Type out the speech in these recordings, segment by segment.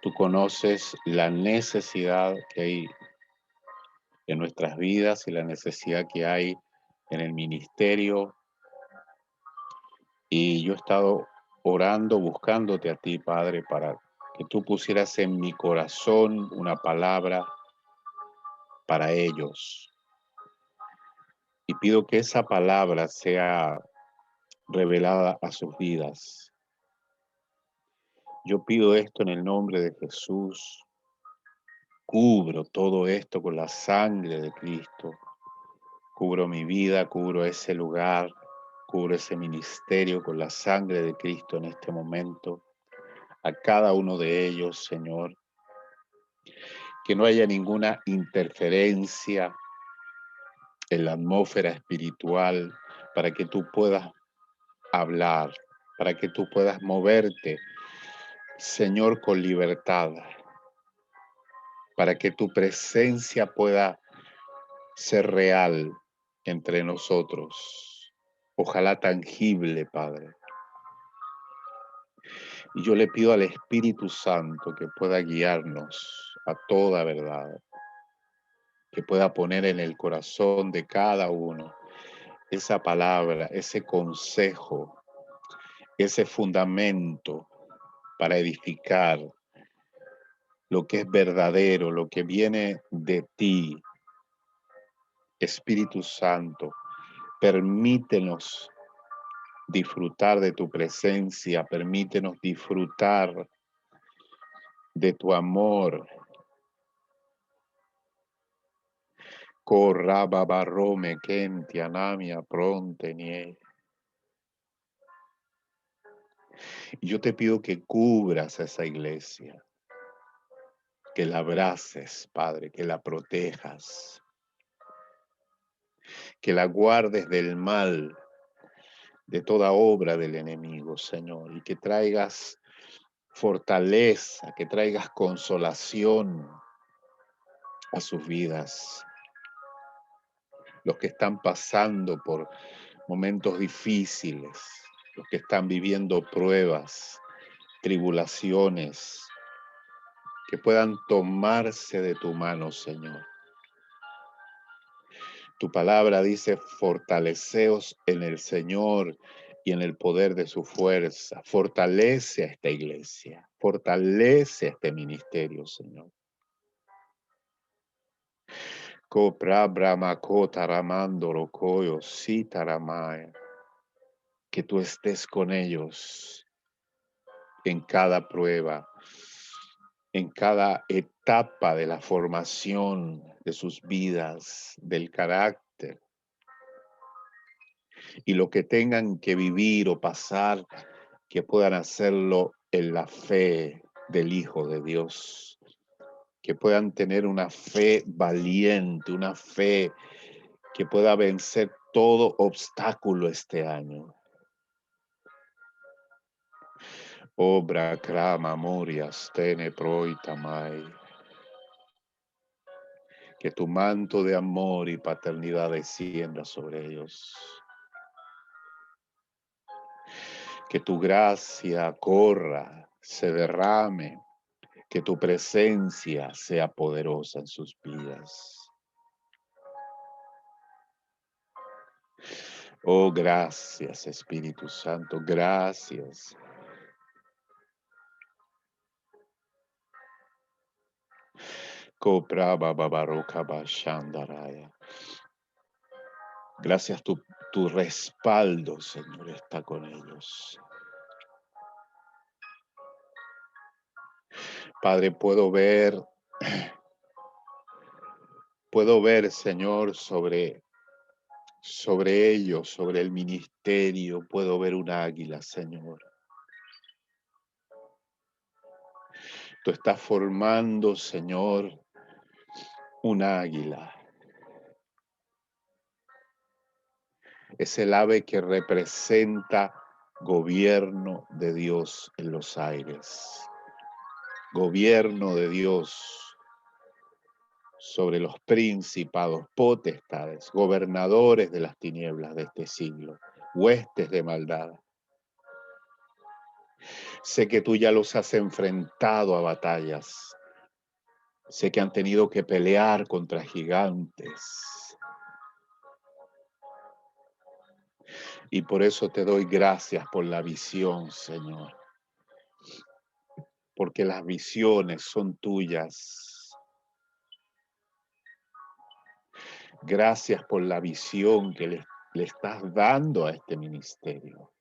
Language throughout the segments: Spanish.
Tú conoces la necesidad que hay en nuestras vidas y la necesidad que hay en el ministerio. Y yo he estado orando, buscándote a ti, Padre, para que tú pusieras en mi corazón una palabra para ellos. Y pido que esa palabra sea revelada a sus vidas. Yo pido esto en el nombre de Jesús. Cubro todo esto con la sangre de Cristo. Cubro mi vida, cubro ese lugar, cubro ese ministerio con la sangre de Cristo en este momento. A cada uno de ellos, Señor. Que no haya ninguna interferencia en la atmósfera espiritual para que tú puedas hablar, para que tú puedas moverte, Señor, con libertad, para que tu presencia pueda ser real entre nosotros. Ojalá tangible, Padre. Y yo le pido al Espíritu Santo que pueda guiarnos a toda verdad, que pueda poner en el corazón de cada uno esa palabra, ese consejo, ese fundamento para edificar lo que es verdadero, lo que viene de ti. Espíritu Santo, permítenos disfrutar de tu presencia, permítenos disfrutar de tu amor. Corraba barrome kenti anamia pronte nie. Y yo te pido que cubras a esa iglesia, que la abraces, Padre, que la protejas, que la guardes del mal, de toda obra del enemigo, Señor, y que traigas fortaleza, que traigas consolación a sus vidas. Los que están pasando por momentos difíciles, los que están viviendo pruebas, tribulaciones, que puedan tomarse de tu mano, Señor. Tu palabra dice, fortaleceos en el Señor y en el poder de su fuerza. Fortalece a esta iglesia, fortalece a este ministerio, Señor. Copra Brahmakota Ramando Rocoyo, Sitaramaya. Que tú estés con ellos en cada prueba, en cada etapa de la formación de sus vidas, del carácter, y lo que tengan que vivir o pasar, que puedan hacerlo en la fe del Hijo de Dios, que puedan tener una fe valiente, una fe que pueda vencer todo obstáculo este año. Obra crama morias tene proitamai. Que tu manto de amor y paternidad descienda sobre ellos. Que tu gracia corra, se derrame, que tu presencia sea poderosa en sus vidas. Oh, gracias, Espíritu Santo, gracias. Gracias, tu respaldo, Señor, está con ellos. Padre, puedo ver, Señor, sobre ellos, sobre el ministerio, puedo ver un águila, Señor. Tú estás formando, Señor, un águila. Es el ave que representa gobierno de Dios en los aires. Gobierno de Dios sobre los principados, potestades, gobernadores de las tinieblas de este siglo, huestes de maldad. Sé que tú ya los has enfrentado a batallas. Sé que han tenido que pelear contra gigantes. Y por eso te doy gracias por la visión, Señor. Porque las visiones son tuyas. Gracias por la visión que le estás dando a este ministerio.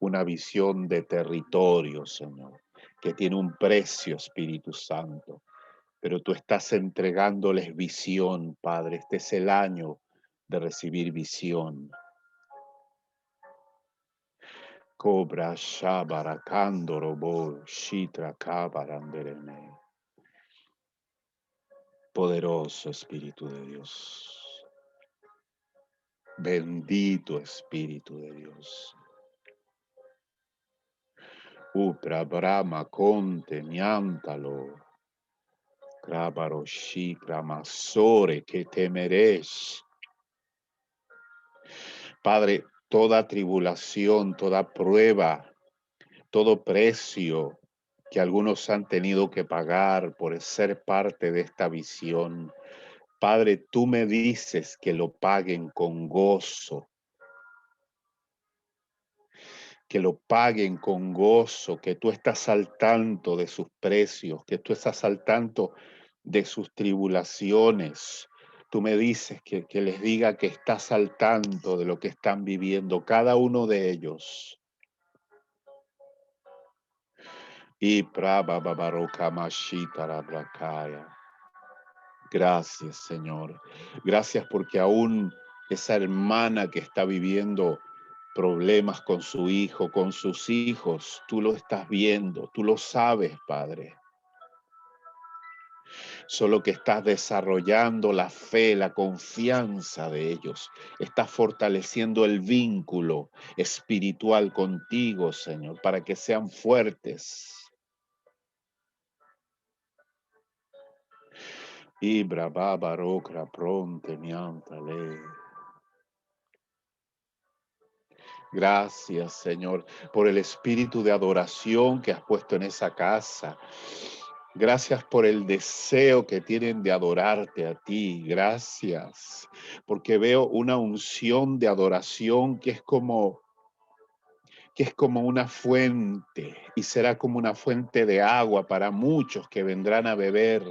Una visión de territorio, Señor, que tiene un precio, Espíritu Santo. Pero tú estás entregándoles visión, Padre. Este es el año de recibir visión. Cobra Shabarakandorobo Shitra Kabaranderene. Poderoso Espíritu de Dios. Bendito Espíritu de Dios. Upra Brahma Conte Niántalo. Krabaro Shikra Masore que temeres. Padre, toda tribulación, toda prueba, todo precio que algunos han tenido que pagar por ser parte de esta visión. Padre, tú me dices que lo paguen con gozo, que lo paguen con gozo, que tú estás al tanto de sus precios, que tú estás al tanto de sus tribulaciones. Tú me dices que les diga que estás al tanto de lo que están viviendo cada uno de ellos. Y gracias, Señor. Gracias porque aún esa hermana que está viviendo problemas con su hijo, con sus hijos, tú lo estás viendo, tú lo sabes, Padre. Solo que estás desarrollando la fe, la confianza de ellos. Estás fortaleciendo el vínculo espiritual contigo, Señor, para que sean fuertes. Ibra baba rocra pronte miantale. Gracias, Señor, por el espíritu de adoración que has puesto en esa casa. Gracias por el deseo que tienen de adorarte a ti. Gracias, porque veo una unción de adoración que es como una fuente y será como una fuente de agua para muchos que vendrán a beber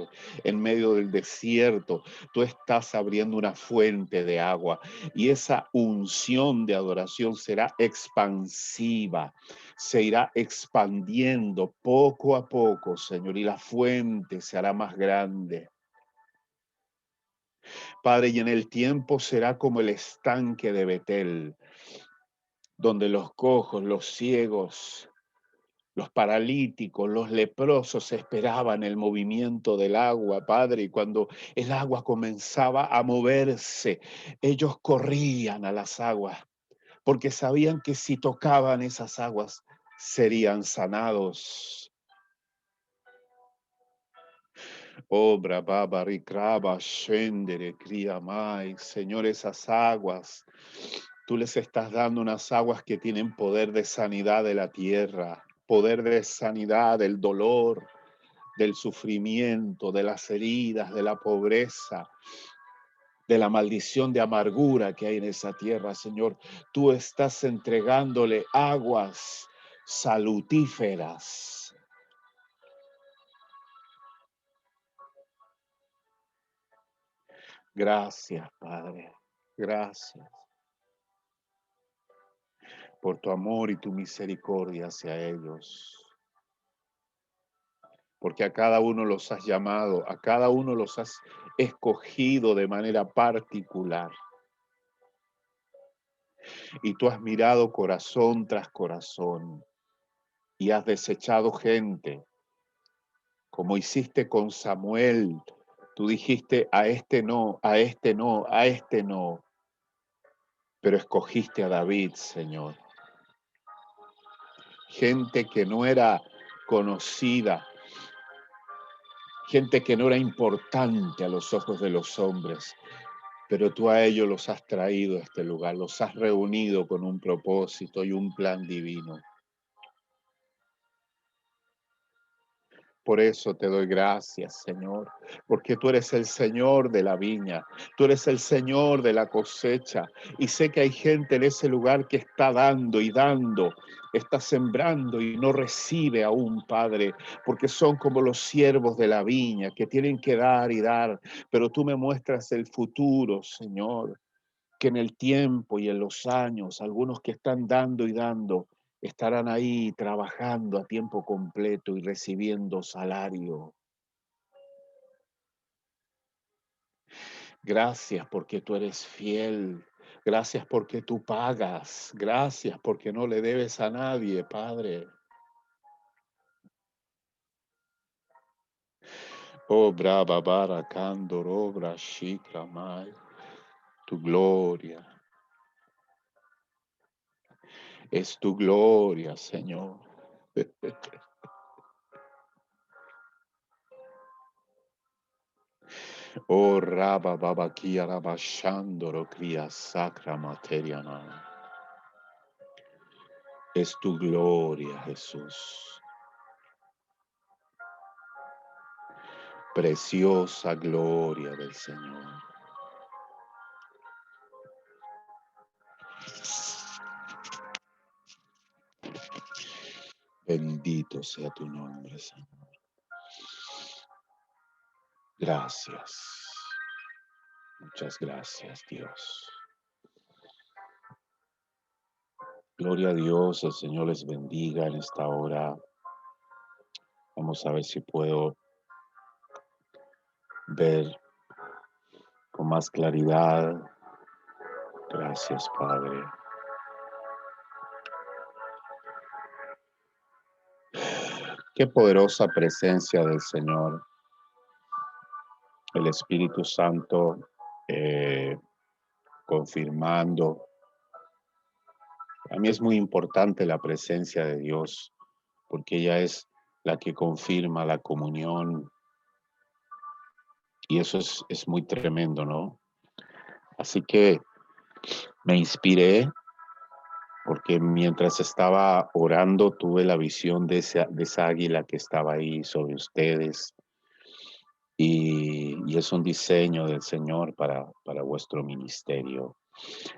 en medio del desierto. Tú estás abriendo una fuente de agua y esa unción de adoración será expansiva, se irá expandiendo poco a poco, Señor, y la fuente se hará más grande. Padre, y en el tiempo será como el estanque de Betel, donde los cojos, los ciegos, los paralíticos, los leprosos esperaban el movimiento del agua, Padre, y cuando el agua comenzaba a moverse, ellos corrían a las aguas, porque sabían que si tocaban esas aguas serían sanados. Obra baba rikraba shendere kriamai, Señor, esas aguas, tú les estás dando unas aguas que tienen poder de sanidad de la tierra, poder de sanidad del dolor, del sufrimiento, de las heridas, de la pobreza, de la maldición de amargura que hay en esa tierra, Señor. Tú estás entregándole aguas salutíferas. Gracias, Padre. Gracias por tu amor y tu misericordia hacia ellos. Porque a cada uno los has llamado, a cada uno los has escogido de manera particular. Y tú has mirado corazón tras corazón y has desechado gente, como hiciste con Samuel. Tú dijiste a este no, a este no, a este no, pero escogiste a David, Señor. Gente que no era conocida, gente que no era importante a los ojos de los hombres, pero tú a ellos los has traído a este lugar, los has reunido con un propósito y un plan divino. Por eso te doy gracias, Señor, porque tú eres el Señor de la viña, tú eres el Señor de la cosecha, y sé que hay gente en ese lugar que está dando y dando, está sembrando y no recibe aún, Padre, porque son como los siervos de la viña que tienen que dar y dar, pero tú me muestras el futuro, Señor, que en el tiempo y en los años, algunos que están dando y dando, estarán ahí trabajando a tiempo completo y recibiendo salario. Gracias porque tú eres fiel. Gracias porque tú pagas. Gracias porque no le debes a nadie, Padre. Oh, brava bara candor, obra shikra mai. Tu gloria. Es tu gloria, Señor. Oh, Raba Baba Kia Raba Shandoro Cria Sacra Materiana. Es tu gloria, Jesús. Preciosa gloria del Señor. Bendito sea tu nombre, Señor. Gracias. Muchas gracias, Dios. Gloria a Dios, el Señor les bendiga en esta hora. Vamos a ver si puedo ver con más claridad. Gracias, Padre. Qué poderosa presencia del Señor. El Espíritu Santo confirmando. A mí es muy importante la presencia de Dios porque ella es la que confirma la comunión y eso es muy tremendo, ¿no? Así que me inspiré porque mientras estaba orando tuve la visión de esa águila que estaba ahí sobre ustedes y es un diseño del Señor para vuestro ministerio.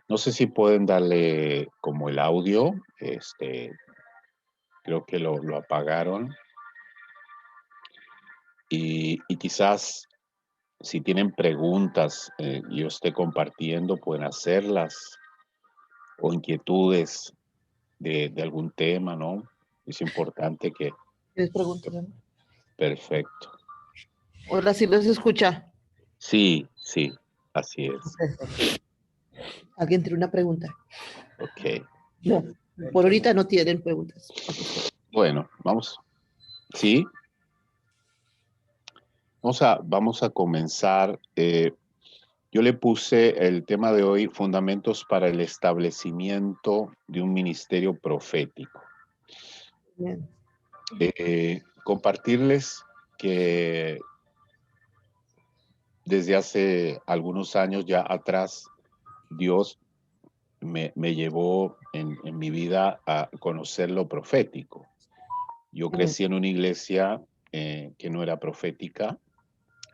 No sé si pueden darle como el audio, creo que lo apagaron y quizás si tienen preguntas, yo esté compartiendo, pueden hacerlas o inquietudes de algún tema, ¿no? Es importante que... Les pregunto, ¿no? Perfecto. Hola, ¿sí los escucha? Sí, sí, así es. ¿Alguien tiene una pregunta? Ok. No, por ahorita no tienen preguntas. Bueno, vamos. Sí, vamos a comenzar. Yo le puse el tema de hoy, fundamentos para el establecimiento de un ministerio profético. Bien. Compartirles que desde hace algunos años ya atrás, Dios me llevó en mi vida a conocer lo profético. Yo Bien. crecí en una iglesia que no era profética,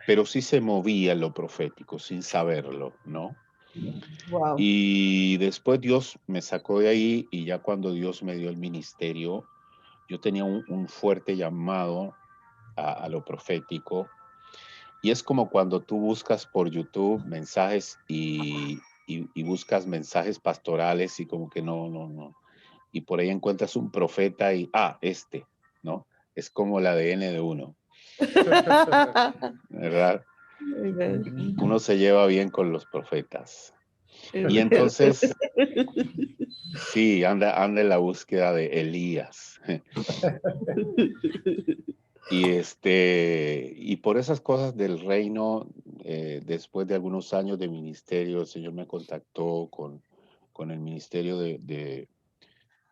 pero sí se movía en lo profético sin saberlo, ¿no? Wow. Y después Dios me sacó de ahí y ya cuando Dios me dio el ministerio, yo tenía un fuerte llamado a lo profético. Y es como cuando tú buscas por YouTube mensajes y buscas mensajes pastorales y como que no. Y por ahí encuentras un profeta y, ¿no? Es como el ADN de uno, ¿verdad? Uno se lleva bien con los profetas. Y entonces, sí, anda en la búsqueda de Elías. Y por esas cosas del reino, después de algunos años de ministerio, el Señor me contactó con el ministerio de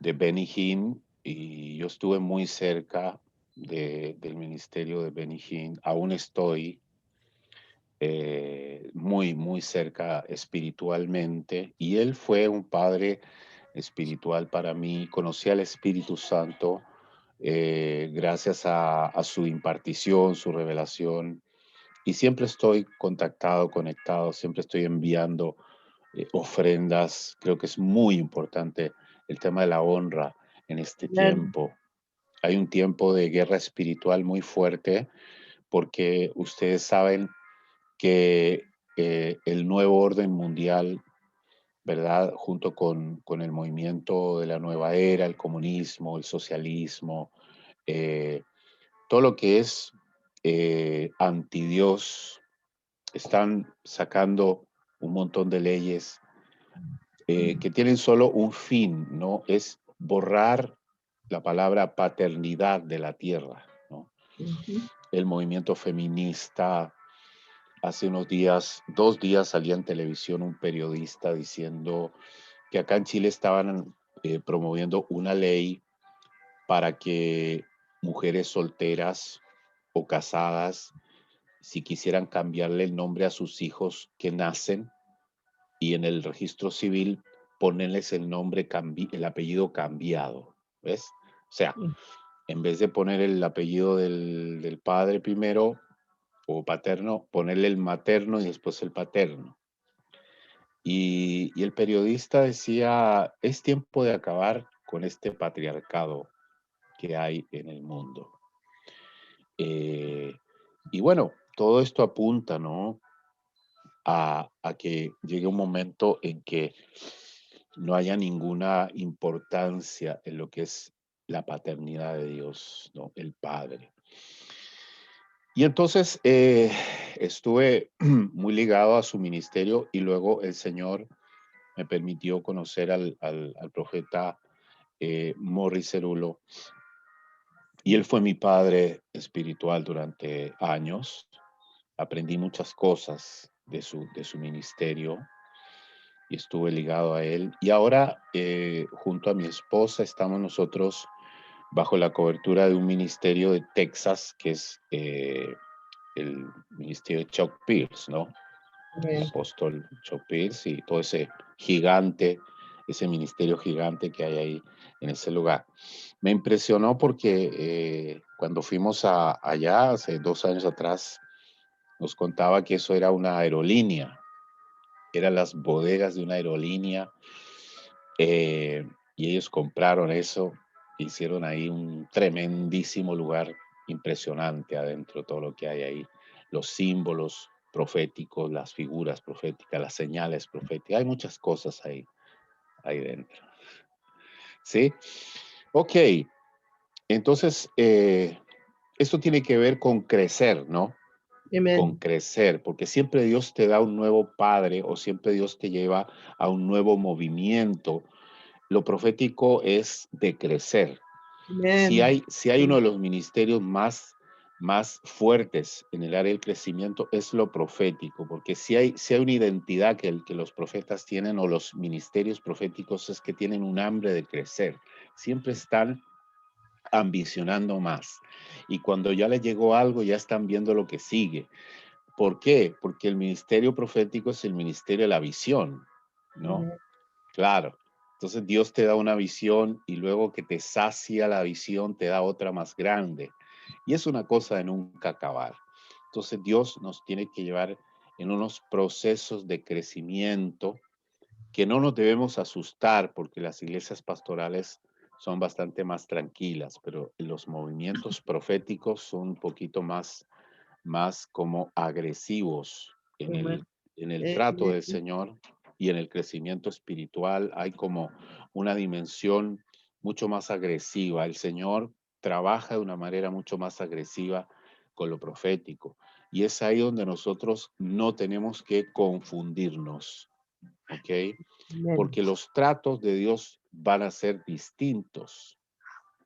Benny Hinn y yo estuve muy cerca del ministerio de Benny Hinn. Aún estoy muy cerca espiritualmente y él fue un padre espiritual para mí. Conocí al Espíritu Santo gracias a su impartición, su revelación. Y siempre estoy contactado, conectado, siempre estoy enviando ofrendas. Creo que es muy importante el tema de la honra en este Amén. tiempo. Hay un tiempo de guerra espiritual muy fuerte porque ustedes saben que el nuevo orden mundial, ¿verdad? Junto con el movimiento de la nueva era, el comunismo, el socialismo, eh, todo lo que es antidios, están sacando un montón de leyes que tienen solo un fin, ¿no? Es borrar la palabra paternidad de la tierra, ¿no? Ujú. El movimiento feminista, hace unos días, 2 días salía en televisión un periodista diciendo que acá en Chile estaban promoviendo una ley para que mujeres solteras o casadas, si quisieran cambiarle el nombre a sus hijos que nacen y en el registro civil ponerles el nombre, el apellido cambiado, ¿ves? O sea, Mm. en vez de poner el apellido del padre primero o paterno, ponerle el materno y después el paterno. Y el periodista decía, es tiempo de acabar con este patriarcado que hay en el mundo. Y bueno, todo esto apunta, ¿no? A que llegue un momento en que no haya ninguna importancia en lo que es la paternidad de Dios, ¿no? El Padre. Y entonces estuve muy ligado a su ministerio y luego el Señor me permitió conocer al profeta Morris Cerulo. Y él fue mi padre espiritual durante años. Aprendí muchas cosas de su ministerio y estuve ligado a él. Y ahora, junto a mi esposa, estamos nosotros bajo la cobertura de un ministerio de Texas, que es el ministerio de Chuck Pierce, ¿no? El Amén. apóstol Chuck Pierce y todo ese gigante, ese ministerio gigante que hay ahí en ese lugar. Me impresionó porque cuando fuimos allá hace 2 años atrás, nos contaba que eso era una aerolínea, eran las bodegas de una aerolínea, y ellos compraron eso, hicieron ahí un tremendísimo lugar impresionante adentro, todo lo que hay ahí, los símbolos proféticos, las figuras proféticas, las señales proféticas, hay muchas cosas ahí dentro. ¿Sí? Ok, entonces, esto tiene que ver con crecer, ¿no? Con Amén. crecer, porque siempre Dios te da un nuevo padre o siempre Dios te lleva a un nuevo movimiento. Lo profético es de crecer. Si Amén. hay, si hay uno de los ministerios más fuertes en el área del crecimiento es lo profético, porque si hay una identidad que los profetas tienen o los ministerios proféticos es que tienen un hambre de crecer. Siempre están ambicionando más. Y cuando ya les llegó algo, ya están viendo lo que sigue. ¿Por qué? Porque el ministerio profético es el ministerio de la visión, ¿no? Amén. Claro. Entonces Dios te da una visión y luego que te sacia la visión te da otra más grande. Y es una cosa de nunca acabar. Entonces Dios nos tiene que llevar en unos procesos de crecimiento que no nos debemos asustar porque las iglesias pastorales son bastante más tranquilas, pero los movimientos proféticos son un poquito más como agresivos en Amén. el trato del Amén. Señor y en el crecimiento espiritual. Hay como una dimensión mucho más agresiva. El Señor trabaja de una manera mucho más agresiva con lo profético. Y es ahí donde nosotros no tenemos que confundirnos, ¿ok? Amén. Porque los tratos de Dios van a ser distintos,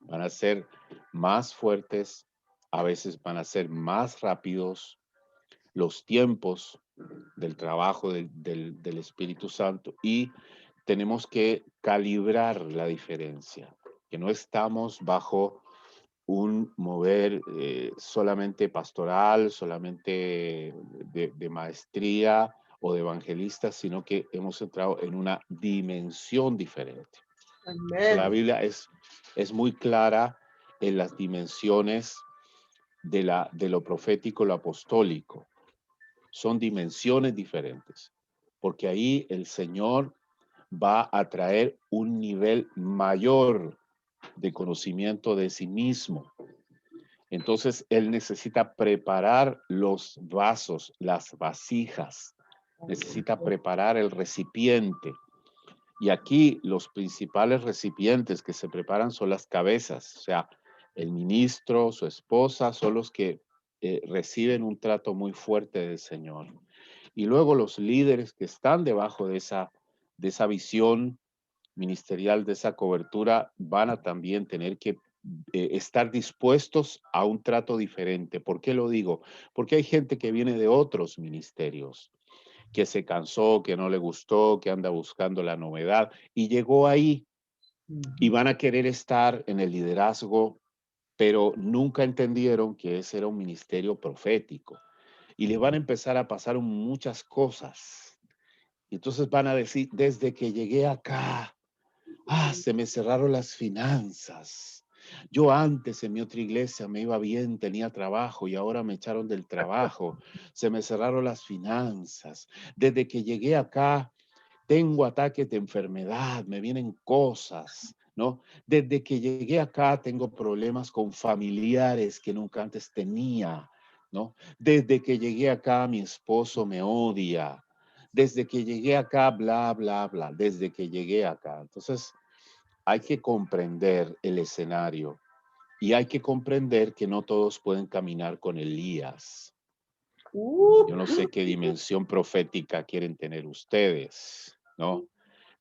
van a ser más fuertes, a veces van a ser más rápidos. Los tiempos del trabajo del Espíritu Santo y tenemos que calibrar la diferencia, que no estamos bajo un mover solamente pastoral, solamente de maestría o de evangelista, sino que hemos entrado en una dimensión diferente. La Amén. Biblia es muy clara en las dimensiones de lo profético, lo apostólico. Son dimensiones diferentes, porque ahí el Señor va a traer un nivel mayor de conocimiento de sí mismo. Entonces, Él necesita preparar los vasos, las vasijas, necesita preparar el recipiente. Y aquí los principales recipientes que se preparan son las cabezas, o sea, el ministro, su esposa, son los que reciben un trato muy fuerte del Señor. Y luego los líderes que están debajo de esa visión ministerial, de esa cobertura, van a también tener que estar dispuestos a un trato diferente. ¿Por qué lo digo? Porque hay gente que viene de otros ministerios, que se cansó, que no le gustó, que anda buscando la novedad y llegó ahí y van a querer estar en el liderazgo, pero nunca entendieron que ese era un ministerio profético y les van a empezar a pasar muchas cosas. Y entonces van a decir, desde que llegué acá, se me cerraron las finanzas. Yo antes en mi otra iglesia me iba bien, tenía trabajo y ahora me echaron del trabajo. Se me cerraron las finanzas. Desde que llegué acá, tengo ataques de enfermedad, me vienen cosas, ¿no? Desde que llegué acá, tengo problemas con familiares que nunca antes tenía, ¿no? Desde que llegué acá, mi esposo me odia. Desde que llegué acá, bla, bla, bla. Desde que llegué acá. Entonces, hay que comprender el escenario y hay que comprender que no todos pueden caminar con Elías. Yo no sé qué dimensión profética quieren tener ustedes, ¿no?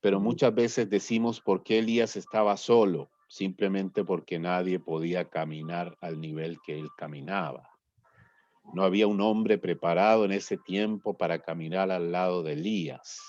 Pero muchas veces decimos por qué Elías estaba solo, simplemente porque nadie podía caminar al nivel que él caminaba. No había un hombre preparado en ese tiempo para caminar al lado de Elías.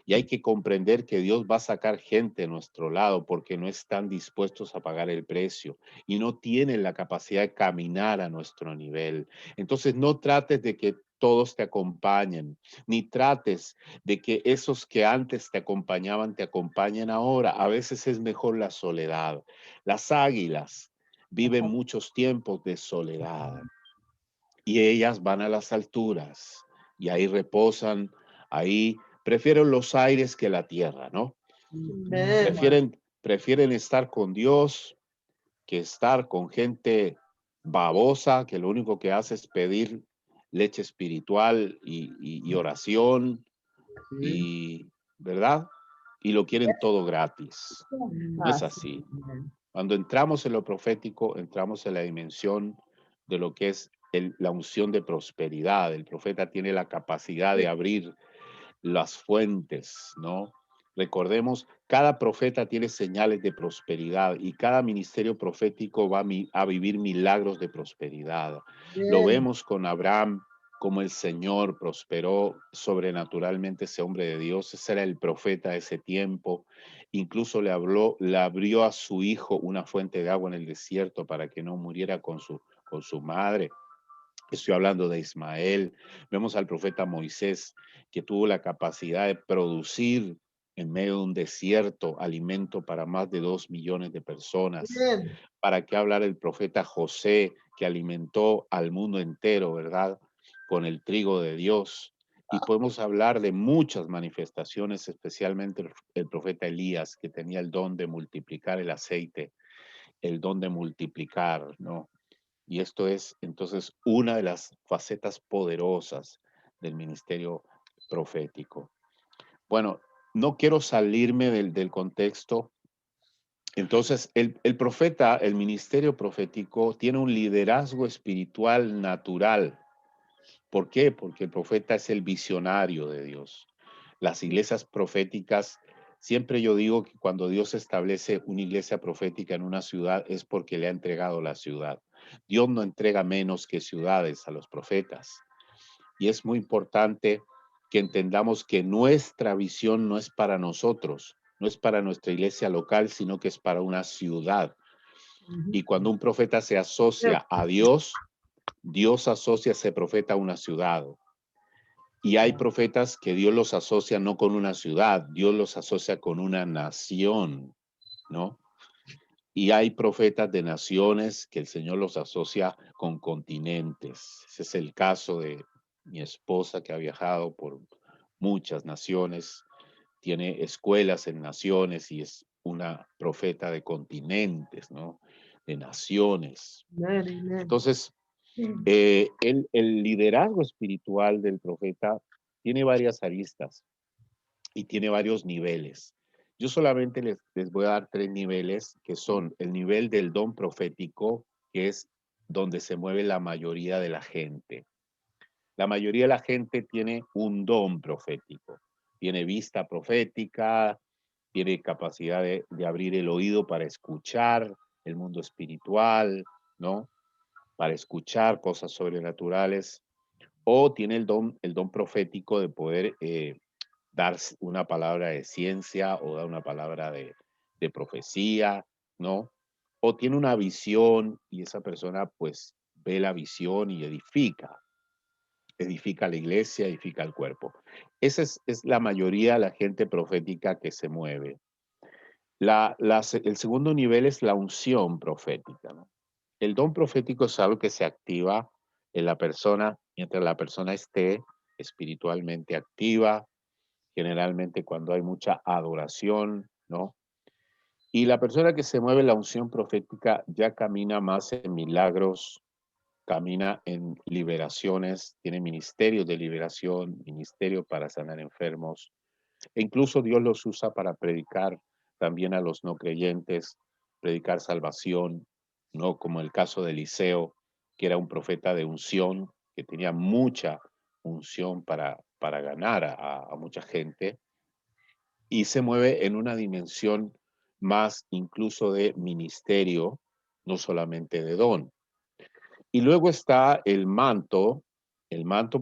Y hay que comprender que Dios va a sacar gente a nuestro lado porque no están dispuestos a pagar el precio y no tienen la capacidad de caminar a nuestro nivel. Entonces no trates de que todos te acompañen, ni trates de que esos que antes te acompañaban te acompañen ahora. A veces es mejor la soledad. Las águilas viven muchos tiempos de soledad y ellas van a las alturas y ahí reposan, ahí prefieren los aires que la tierra, ¿no? Prefieren estar con Dios que estar con gente babosa que lo único que hace es pedir leche espiritual y oración y, ¿verdad? Y lo quieren todo gratis. No es así. Cuando entramos en lo profético, entramos en la dimensión de lo que es la unción de prosperidad. El profeta tiene la capacidad de abrir las fuentes, ¿no? Recordemos, cada profeta tiene señales de prosperidad y cada ministerio profético va a vivir milagros de prosperidad. Lo vemos con Abraham, como el Señor prosperó sobrenaturalmente ese hombre de Dios. Ese era el profeta de ese tiempo. Incluso le abrió a su hijo una fuente de agua en el desierto para que no muriera con su madre. Estoy hablando de Ismael. Vemos al profeta Moisés, que tuvo la capacidad de producir en medio de un desierto alimento para más de 2 millones de personas. ¿Para qué hablar el profeta José, que alimentó al mundo entero, verdad? Con el trigo de Dios. Y podemos hablar de muchas manifestaciones, especialmente el profeta Elías, que tenía el don de multiplicar el aceite, el don de multiplicar, ¿no? Y esto es entonces una de las facetas poderosas del ministerio profético. Bueno, no quiero salirme del contexto. Entonces, el profeta, el ministerio profético, tiene un liderazgo espiritual natural. ¿Por qué? Porque el profeta es el visionario de Dios. Las iglesias proféticas, siempre yo digo que cuando Dios establece una iglesia profética en una ciudad es porque le ha entregado la ciudad. Dios no entrega menos que ciudades a los profetas. Y es muy importante que entendamos que nuestra visión no es para nosotros, no es para nuestra iglesia local, sino que es para una ciudad. Y cuando un profeta se asocia a Dios, Dios asocia a ese profeta a una ciudad. Y hay profetas que Dios los asocia no con una ciudad, Dios los asocia con una nación, ¿no? y hay profetas de naciones que el Señor los asocia con continentes. Ese es el caso de mi esposa, que ha viajado por muchas naciones, tiene escuelas en naciones y es una profeta de continentes, ¿no? De naciones. Amen, amen. Entonces, el liderazgo espiritual del profeta tiene varias aristas y tiene varios niveles. Yo solamente les voy a dar 3 niveles, que son el nivel del don profético, que es donde se mueve la mayoría de la gente. La mayoría de la gente tiene un don profético, tiene vista profética, tiene capacidad de abrir el oído para escuchar el mundo espiritual, ¿no? Para escuchar cosas sobrenaturales, o tiene el don profético de poder dar una palabra de ciencia o dar una palabra de profecía, ¿no? O tiene una visión y esa persona pues ve la visión y edifica la iglesia, edifica el cuerpo. Esa es la mayoría de la gente profética que se mueve. El segundo nivel es la unción profética, ¿no? El don profético es algo que se activa en la persona mientras la persona esté espiritualmente activa, generalmente cuando hay mucha adoración, ¿no? Y la persona que se mueve en la unción profética ya camina más en milagros, camina en liberaciones, tiene ministerios de liberación, ministerio para sanar enfermos, e incluso Dios los usa para predicar también a los no creyentes, predicar salvación, ¿no? Como el caso de Eliseo, que era un profeta de unción, que tenía mucha unción para ganar a mucha gente, y se mueve en una dimensión más incluso de ministerio, no solamente de don. Y luego está el manto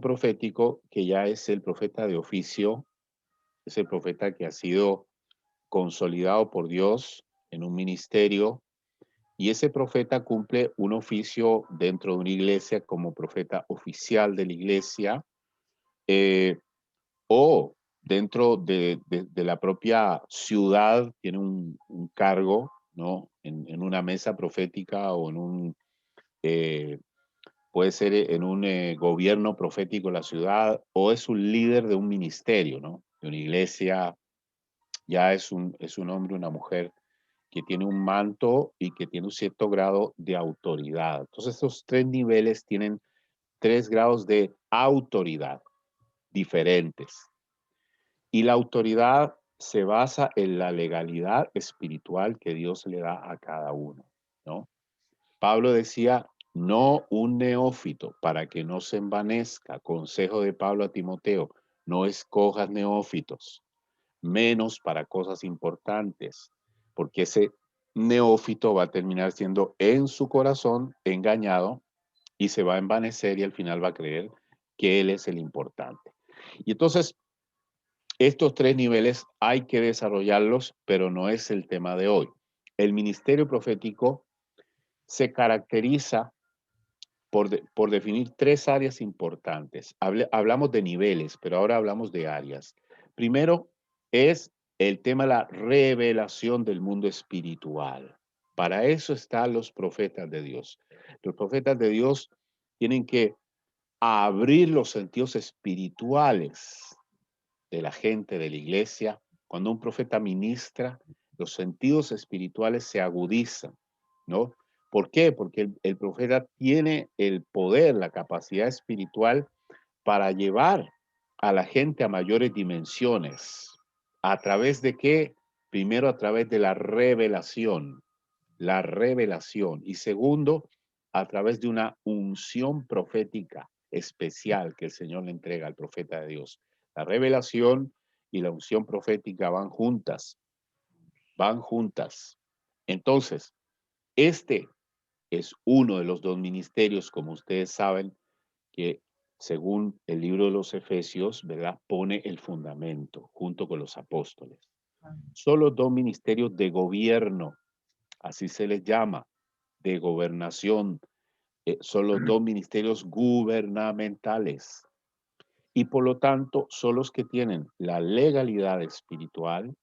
profético, que ya es el profeta de oficio, es el profeta que ha sido consolidado por Dios en un ministerio, y ese profeta cumple un oficio dentro de una iglesia como profeta oficial de la iglesia, eh, o dentro de la propia ciudad tiene un cargo, ¿no? En una mesa profética o en un, eh, puede ser en un gobierno profético de la ciudad, o es un líder de un ministerio, ¿no? De una iglesia, ya es un hombre, una mujer que tiene un manto y que tiene un cierto grado de autoridad. Entonces, estos 3 niveles tienen 3 grados de autoridad diferentes. Y la autoridad se basa en la legalidad espiritual que Dios le da a cada uno, ¿no? Pablo decía, no un neófito, para que no se envanezca. Consejo de Pablo a Timoteo, no escojas neófitos, menos para cosas importantes, porque ese neófito va a terminar siendo en su corazón engañado y se va a envanecer y al final va a creer que él es el importante. Y entonces, estos 3 niveles hay que desarrollarlos, pero no es el tema de hoy. El ministerio profético se caracteriza por definir 3 áreas importantes. Hablamos de niveles, pero ahora hablamos de áreas. Primero es el tema de la revelación del mundo espiritual. Para eso están los profetas de Dios. Los profetas de Dios tienen que abrir los sentidos espirituales de la gente de la iglesia. Cuando un profeta ministra, los sentidos espirituales se agudizan, ¿no? ¿Por qué? Porque el profeta tiene el poder, la capacidad espiritual para llevar a la gente a mayores dimensiones. ¿A través de qué? Primero, a través de la revelación, y segundo, a través de una unción profética especial que el Señor le entrega al profeta de Dios. La revelación y la unción profética van juntas, van juntas. Entonces, este es uno de los 2 ministerios, como ustedes saben, que según el libro de los Efesios, ¿verdad? Pone el fundamento junto con los apóstoles. Son los 2 ministerios de gobierno, así se les llama, de gobernación. Son los 2 ministerios gubernamentales. Y por lo tanto, son los que tienen la legalidad espiritual.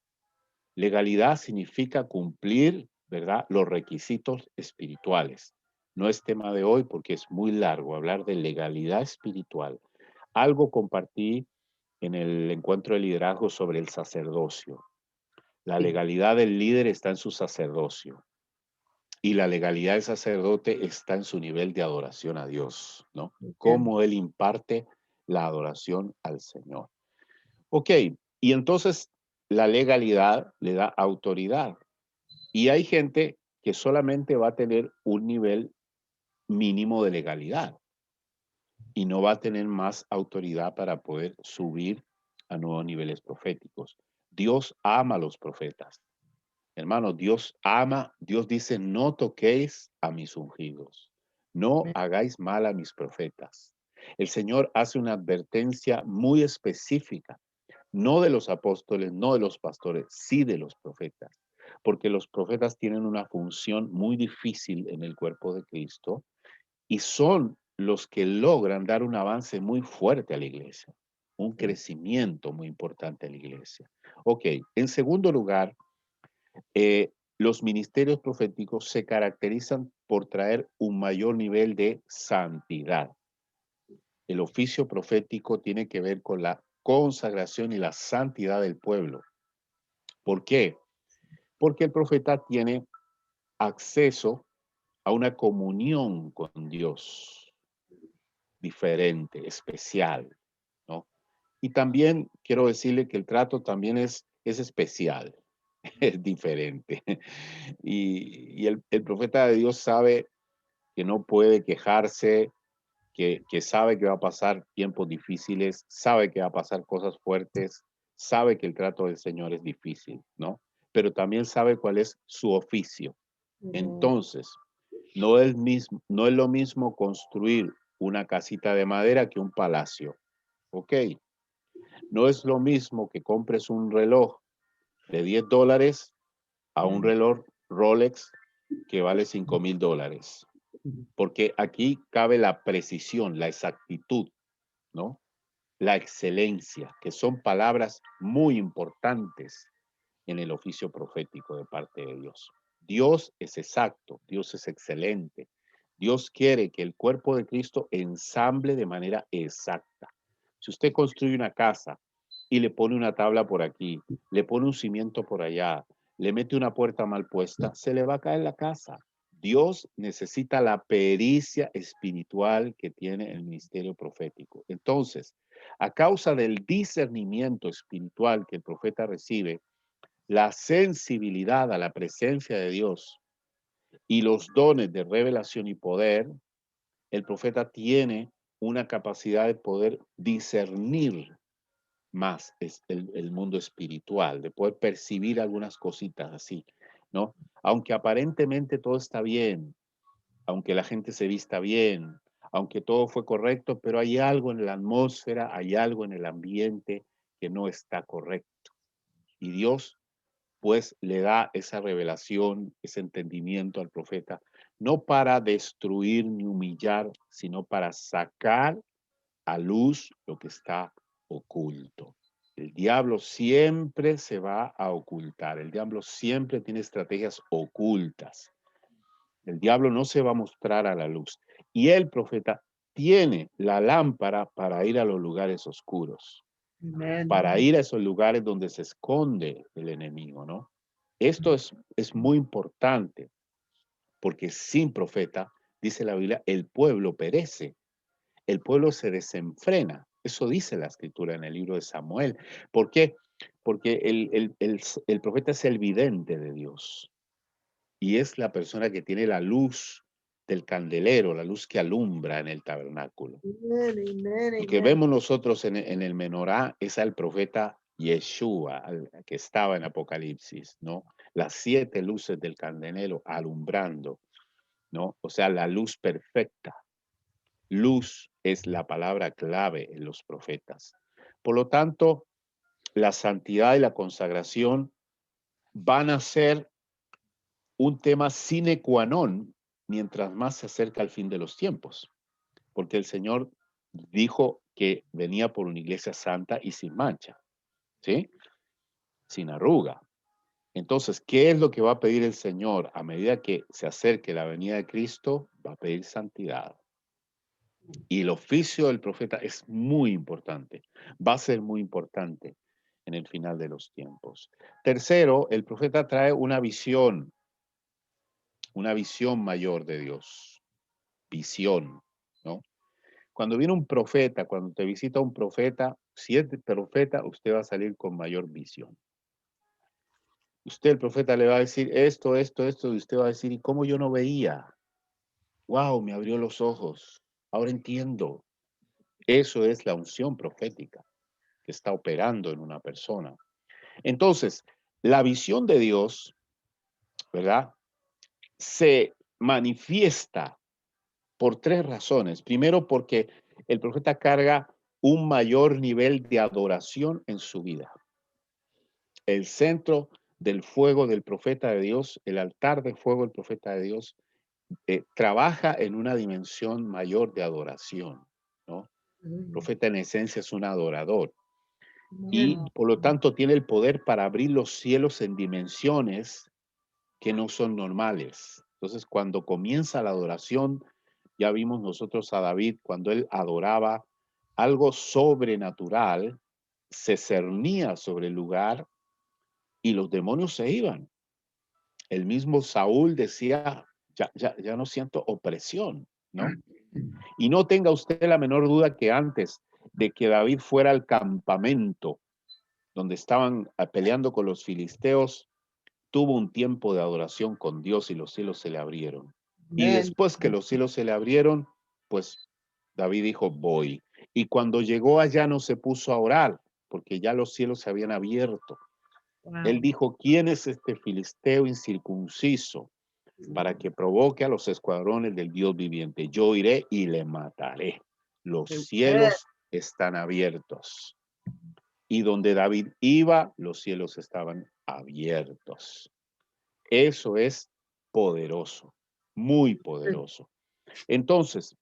Legalidad significa cumplir, ¿verdad? Los requisitos espirituales. No es tema de hoy porque es muy largo hablar de legalidad espiritual. Algo compartí en el encuentro de liderazgo sobre el sacerdocio. La Sí. legalidad del líder está en su sacerdocio y la legalidad del sacerdote está en su nivel de adoración a Dios, ¿no? Entiendo. Cómo él imparte la adoración al Señor. Ok, y entonces la legalidad le da autoridad. Y hay gente que solamente va a tener un nivel mínimo de legalidad y no va a tener más autoridad para poder subir a nuevos niveles proféticos. Dios ama a los profetas. Hermano, Dios ama, Dios dice, no toquéis a mis ungidos, no Amén. hagáis mal a mis profetas. El Señor hace una advertencia muy específica, no de los apóstoles, no de los pastores, sí de los profetas, porque los profetas tienen una función muy difícil en el cuerpo de Cristo y son los que logran dar un avance muy fuerte a la iglesia, un Sí. crecimiento muy importante a la iglesia. Ok, en segundo lugar, los ministerios proféticos se caracterizan por traer un mayor nivel de santidad. El oficio profético tiene que ver con la consagración y la santidad del pueblo. ¿Por qué? Porque el profeta tiene acceso a una comunión con Dios diferente, especial, ¿no? Y también quiero decirle que el trato también es especial, es diferente. Y el profeta de Dios sabe que no puede quejarse, que sabe que va a pasar tiempos difíciles, sabe que va a pasar cosas fuertes, sabe que el trato del Señor es difícil, ¿no? Pero también sabe cuál es su oficio. Mm, Entonces, no es lo mismo construir una casita de madera que un palacio, ¿ok? No es lo mismo que compres un reloj de $10 a un mm, reloj Rolex que vale $5,000, porque aquí cabe la precisión, la exactitud, ¿no? La excelencia, que son palabras muy importantes en el oficio profético de parte de Dios. Dios es exacto, Dios es excelente. Dios quiere que el cuerpo de Cristo ensamble de manera exacta. Si usted construye una casa y le pone una tabla por aquí, le pone un cimiento por allá, le mete una puerta mal puesta, se le va a caer la casa. Dios necesita la pericia espiritual que tiene el ministerio profético. Entonces, a causa del discernimiento espiritual que el profeta recibe, la sensibilidad a la presencia de Dios y los dones de revelación y poder, el profeta tiene una capacidad de poder discernir más el mundo espiritual, de poder percibir algunas cositas así, ¿no? Aunque aparentemente todo está bien, aunque la gente se vista bien, aunque todo fue correcto, pero hay algo en la atmósfera, hay algo en el ambiente que no está correcto. Y Dios pues le da esa revelación, ese entendimiento al profeta, no para destruir ni humillar, sino para sacar a luz lo que está oculto. El diablo siempre se va a ocultar, el diablo siempre tiene estrategias ocultas. El diablo no se va a mostrar a la luz. Y el profeta tiene la lámpara para ir a los lugares oscuros, Amén, para amén. ir a esos lugares donde se esconde el enemigo, ¿no? Esto es muy importante porque sin profeta, dice la Biblia, el pueblo perece, el pueblo se desenfrena. Eso dice la escritura en el libro de Samuel. ¿Por qué? Porque el profeta es el vidente de Dios y es la persona que tiene la luz del candelero, la luz que alumbra en el tabernáculo. Amen, amen, Lo que amen. vemos nosotros en el menorá es al profeta Yeshua, que estaba en Apocalipsis, ¿no? Las 7 luces del candelero alumbrando, ¿no? O sea, la luz perfecta. Luz es la palabra clave en los profetas. Por lo tanto, la santidad y la consagración van a ser un tema sine qua non mientras más se acerca el fin de los tiempos, porque el Señor dijo que venía por una iglesia santa y sin mancha, ¿sí? Sin arruga. Entonces, ¿qué es lo que va a pedir el Señor? A medida que se acerque la venida de Cristo, va a pedir santidad. Y el oficio del profeta es muy importante, va a ser muy importante en el final de los tiempos. Tercero, el profeta trae una visión mayor de Dios, visión, ¿no? Cuando viene un profeta, cuando te visita un profeta, si es profeta, usted va a salir con mayor visión. Usted, el profeta, le va a decir esto, esto, esto, y usted va a decir, ¿y cómo yo no veía? Wow, me abrió los ojos. Ahora entiendo. Eso es la unción profética que está operando en una persona. Entonces, la visión de Dios, ¿verdad? Se manifiesta por tres razones. Primero, porque el profeta carga un mayor nivel de adoración en su vida. El centro del fuego del profeta de Dios, el altar de fuego del profeta de Dios, trabaja en una dimensión mayor de adoración, ¿no? El profeta en esencia es un adorador y por lo tanto tiene el poder para abrir los cielos en dimensiones que no son normales. Entonces, cuando comienza la adoración, ya vimos nosotros a David, cuando él adoraba algo sobrenatural, se cernía sobre el lugar y los demonios se iban. El mismo Saúl decía, ya no siento opresión, ¿no? Y no tenga usted la menor duda que antes de que David fuera al campamento donde estaban peleando con los filisteos, tuvo un tiempo de adoración con Dios y los cielos se le abrieron. Y después que los cielos se le abrieron, pues David dijo, voy. Y cuando llegó allá no se puso a orar, porque ya los cielos se habían abierto. Él dijo, ¿quién es este filisteo incircunciso para que provoque a los escuadrones del Dios viviente? Yo iré y le mataré. Los cielos están abiertos. Y donde David iba, los cielos estaban abiertos. Eso es poderoso, muy poderoso. Entonces,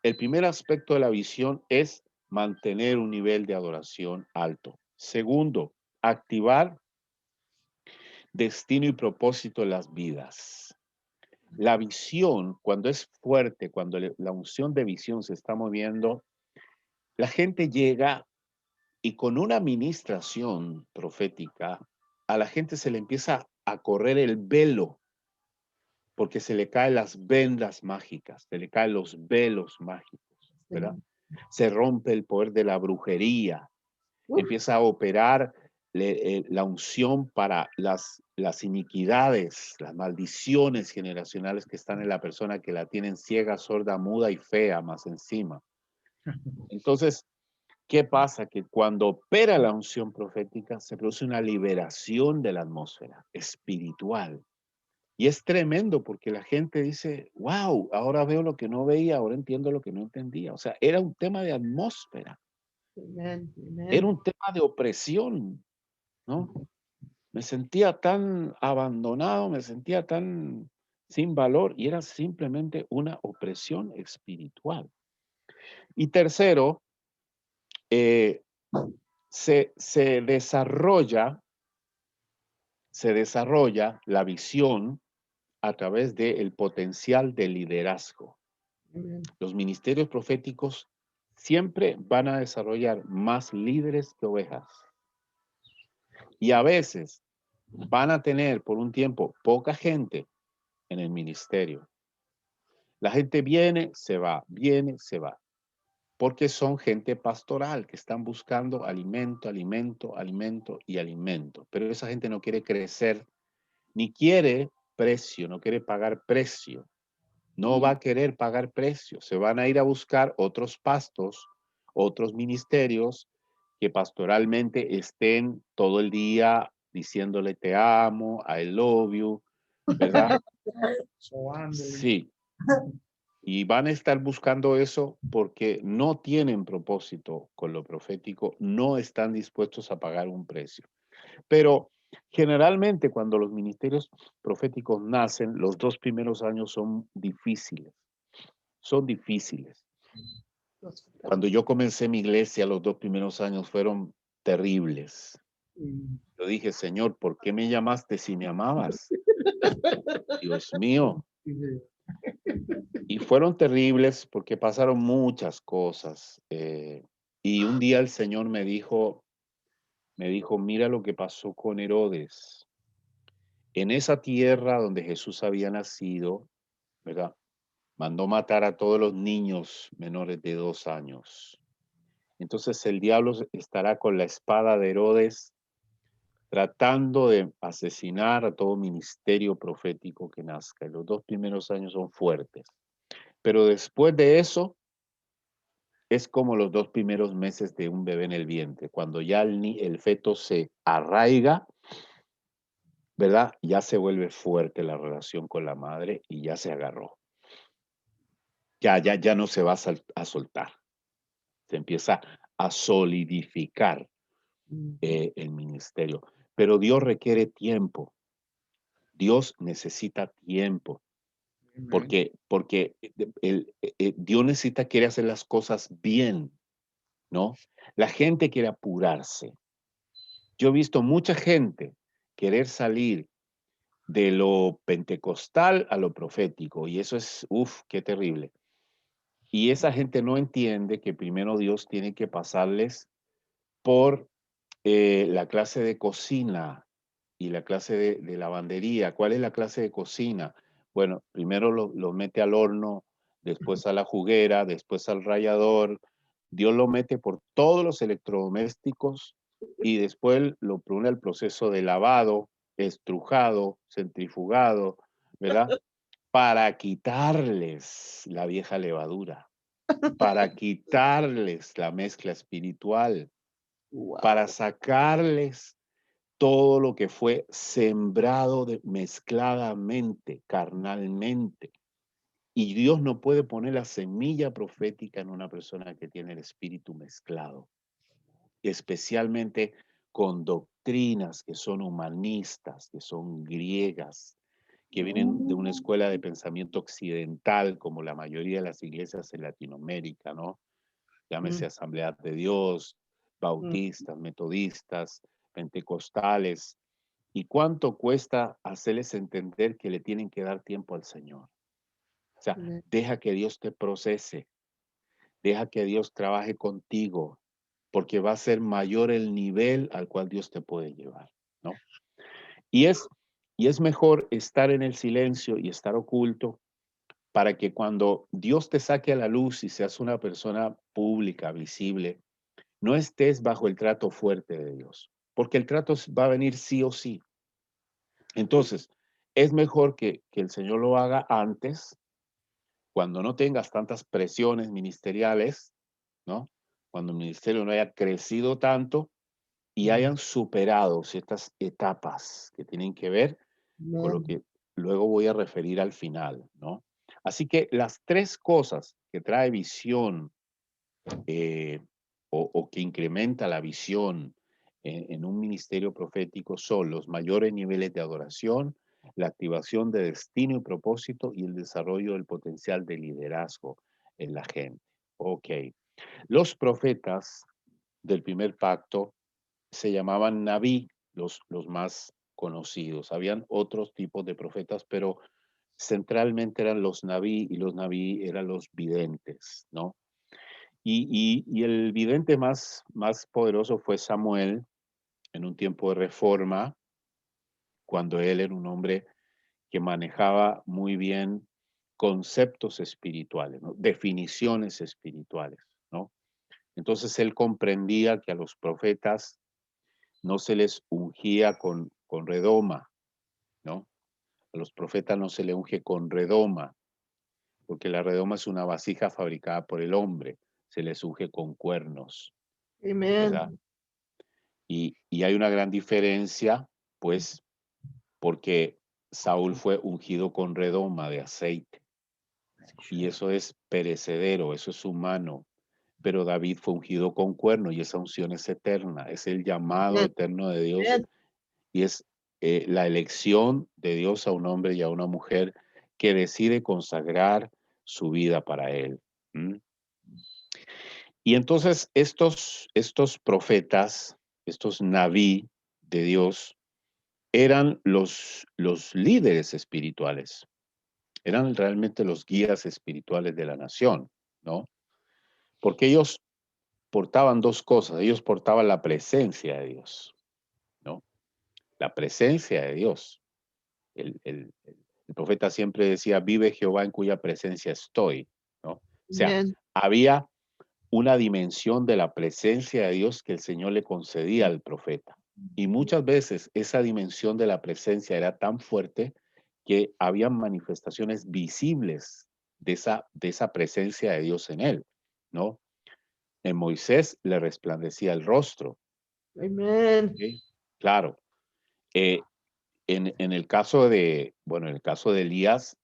el primer aspecto de la visión es mantener un nivel de adoración alto. Segundo, activar destino y propósito en las vidas. La visión, cuando es fuerte, cuando la unción de visión se está moviendo, la gente llega y con una administración profética, a la gente se le empieza a correr el velo, porque se le caen las vendas mágicas, se le caen los velos mágicos, ¿verdad? Se rompe el poder de la brujería, empieza a operar la unción para las iniquidades, las maldiciones generacionales que están en la persona que la tienen ciega, sorda, muda y fea más encima. Entonces, ¿qué pasa? Que cuando opera la unción profética se produce una liberación de la atmósfera espiritual. Y es tremendo porque la gente dice, wow, ahora veo lo que no veía, ahora entiendo lo que no entendía. O sea, era un tema de atmósfera, era un tema de opresión, ¿no? Me sentía tan abandonado, me sentía tan sin valor y era simplemente una opresión espiritual. Y tercero, eh, se desarrolla la visión a través del potencial de liderazgo. Los ministerios proféticos siempre van a desarrollar más líderes que ovejas. Y a veces van a tener por un tiempo poca gente en el ministerio. La gente viene, se va, porque son gente pastoral que están buscando alimento, alimento, alimento y alimento. Pero esa gente no quiere crecer, ni quiere precio, no quiere pagar precio. No va a querer pagar precio. Se van a ir a buscar otros pastos, otros ministerios que pastoralmente estén todo el día diciéndole te amo, I love you, ¿verdad? Sí. Y van a estar buscando eso porque no tienen propósito con lo profético, no están dispuestos a pagar un precio. Pero generalmente cuando los ministerios proféticos nacen, los 2 primeros años son difíciles. Son difíciles. Cuando yo comencé mi iglesia, los 2 primeros años fueron terribles. Yo dije, Señor, ¿por qué me llamaste si me amabas? Dios mío. Y fueron terribles porque pasaron muchas cosas. Y un día el Señor me dijo, mira lo que pasó con Herodes. En esa tierra donde Jesús había nacido, ¿verdad? Mandó matar a todos los niños menores de 2 años. Entonces el diablo estará con la espada de Herodes tratando de asesinar a todo ministerio profético que nazca. Y los 2 primeros años son fuertes. Pero después de eso, es como los 2 primeros meses de un bebé en el vientre. Cuando ya el feto se arraiga, ¿verdad? Ya se vuelve fuerte la relación con la madre y ya se agarró. Ya no se va a soltar. Se empieza a solidificar el ministerio. Pero Dios requiere tiempo. Dios necesita tiempo. Porque Dios quiere hacer las cosas bien, ¿no? La gente quiere apurarse. Yo he visto mucha gente querer salir de lo pentecostal a lo profético y eso es, qué terrible. Y esa gente no entiende que primero Dios tiene que pasarles por la clase de cocina y la clase de lavandería. ¿Cuál es la clase de cocina? Bueno, primero lo mete al horno, después a la juguera, después al rallador. Dios lo mete por todos los electrodomésticos y después lo pone al proceso de lavado, estrujado, centrifugado, ¿verdad? Para quitarles la vieja levadura, para quitarles la mezcla espiritual, para Wow. sacarles todo lo que fue sembrado mezcladamente, carnalmente. Y Dios no puede poner la semilla profética en una persona que tiene el espíritu mezclado, especialmente con doctrinas que son humanistas, que son griegas, que vienen de una escuela de pensamiento occidental, como la mayoría de las iglesias en Latinoamérica, ¿no? Llámese Asamblea de Dios, bautistas, metodistas, pentecostales. ¿Y cuánto cuesta hacerles entender que le tienen que dar tiempo al Señor? O sea, deja que Dios te procese, deja que Dios trabaje contigo, porque va a ser mayor el nivel al cual Dios te puede llevar, ¿no? Y es mejor estar en el silencio y estar oculto para que cuando Dios te saque a la luz y seas una persona pública, visible, no estés bajo el trato fuerte de Dios, porque el trato va a venir sí o sí. Entonces, es mejor que el Señor lo haga antes, cuando no tengas tantas presiones ministeriales, ¿no? Cuando el ministerio no haya crecido tanto y hayan superado ciertas etapas que tienen que ver con lo que luego voy a referir al final, ¿no? Así que las 3 cosas que trae visión eh, o que incrementa la visión en un ministerio profético son los mayores niveles de adoración, la activación de destino y propósito y el desarrollo del potencial de liderazgo en la gente. Ok. Los profetas del primer pacto se llamaban Naví, los más conocidos. Habían otros tipos de profetas, pero centralmente eran los Naví y los Naví eran los videntes, ¿no? Y el vidente más poderoso fue Samuel en un tiempo de reforma, cuando él era un hombre que manejaba muy bien conceptos espirituales, ¿no? Definiciones espirituales, ¿no? Entonces él comprendía que a los profetas no se les ungía con redoma, ¿no? A los profetas no se le unge con redoma, porque la redoma es una vasija fabricada por el hombre, se les unge con cuernos, ¿verdad? Amen. Y hay una gran diferencia, pues, porque Saúl fue ungido con redoma de aceite, y eso es perecedero, eso es humano, pero David fue ungido con cuerno y esa unción es eterna, es el llamado Amen. eterno de Dios Amen. y es la elección de Dios a un hombre y a una mujer que decide consagrar su vida para Él. ¿Mm? Y entonces estos profetas, estos naví, de Dios eran los líderes espirituales, eran realmente los guías espirituales de la nación, ¿no? Porque ellos portaban dos cosas, ellos portaban la presencia de Dios, ¿no? La presencia de Dios. El profeta siempre decía, vive Jehová en cuya presencia estoy, ¿no? O sea, Amen. había una dimensión de la presencia de Dios que el Señor le concedía al profeta. Y muchas veces esa dimensión de la presencia era tan fuerte que había manifestaciones visibles de esa presencia de Dios en él, ¿no? En Moisés le resplandecía el rostro. Amen. ¿Sí? Claro. En el caso de, bueno, en el caso de Elías,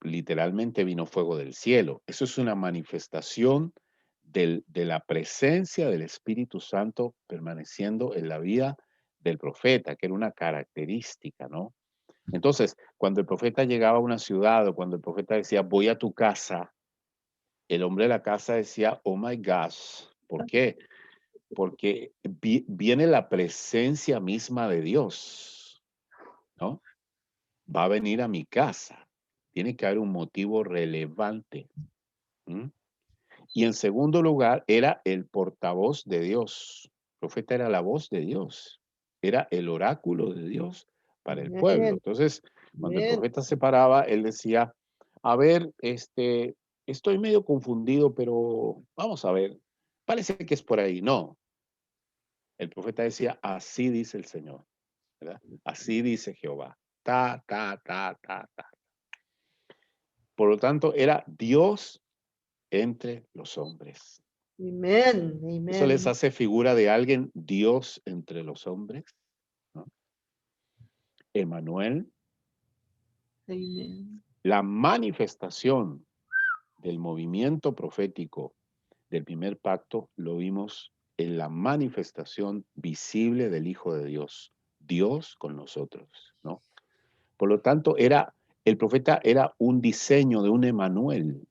literalmente vino fuego del cielo. Eso es una manifestación de la presencia del Espíritu Santo permaneciendo en la vida del profeta, que era una característica, ¿no? Entonces, cuando el profeta llegaba a una ciudad o cuando el profeta decía, voy a tu casa, el hombre de la casa decía, oh my gosh, ¿por qué? Porque viene la presencia misma de Dios, ¿no? Va a venir a mi casa. Tiene que haber un motivo relevante. ¿Mm? Y en segundo lugar, era el portavoz de Dios. El profeta era la voz de Dios. Era el oráculo de Dios para el pueblo. Amen. Entonces, cuando el Amen. profeta se paraba, él decía, a ver, estoy medio confundido, pero vamos a ver. Parece que es por ahí. No. El profeta decía, así dice el Señor, ¿verdad? Así dice Jehová. Ta, ta, ta, ta, ta. Por lo tanto, era Dios entre los hombres. Amen. Eso les Amen. hace figura de alguien, Dios entre los hombres, ¿no? Emanuel, Amen. la manifestación del movimiento profético del primer pacto lo vimos en la manifestación visible del Hijo de Dios, Dios con nosotros, ¿no? Por lo tanto, el profeta era un diseño de un Emanuel,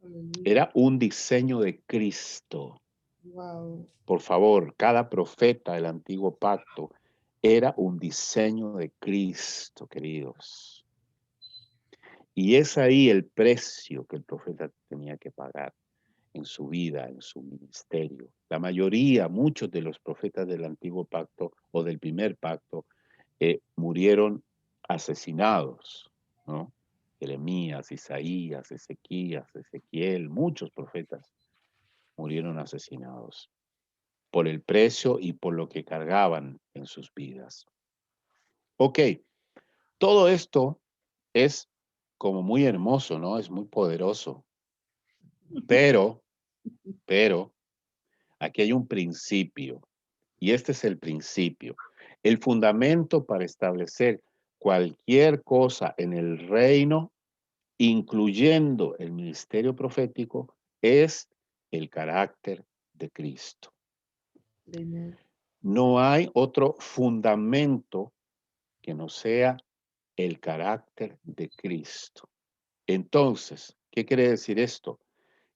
Hallelujah. era un diseño de Cristo. Wow. Por favor, cada profeta del antiguo pacto era un diseño de Cristo, queridos. Y es ahí el precio que el profeta tenía que pagar en su vida, en su ministerio. La mayoría, muchos de los profetas del antiguo pacto o del primer pacto murieron asesinados, ¿no? Jeremías, Isaías, Ezequiel, muchos profetas murieron asesinados por el precio y por lo que cargaban en sus vidas. Ok, todo esto es como muy hermoso, ¿no? Es muy poderoso. Pero, aquí hay un principio. Y este es el principio. El fundamento para establecer cualquier cosa en el reino, incluyendo el ministerio profético, es el carácter de Cristo. Amen. No hay otro fundamento que no sea el carácter de Cristo. Entonces, ¿qué quiere decir esto?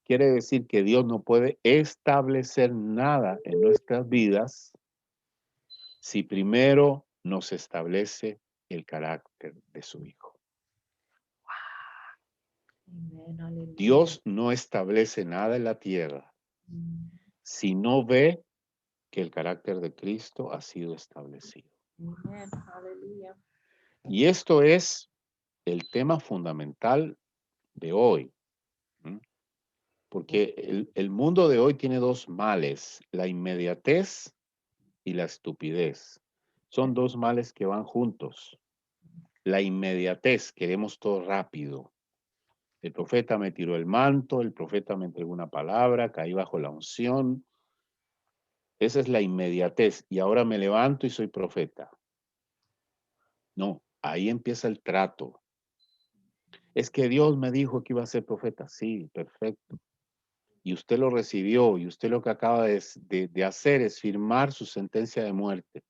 Quiere decir que Dios no puede establecer nada en nuestras vidas si primero nos establece el carácter de su Hijo. Amen. Hallelujah. Dios no establece nada en la tierra si no ve que el carácter de Cristo ha sido establecido. Amen. Hallelujah. Y esto es el tema fundamental de hoy. ¿Mm? Porque el mundo de hoy tiene dos males, la inmediatez y la estupidez. Son dos males que van juntos. La inmediatez, queremos todo rápido. El profeta me tiró el manto, el profeta me entregó una palabra, caí bajo la unción. Esa es la inmediatez. Y ahora me levanto y soy profeta. No, ahí empieza el trato. Es que Dios me dijo que iba a ser profeta. Sí, perfecto. Y usted lo recibió y usted lo que acaba de hacer es firmar su sentencia de muerte.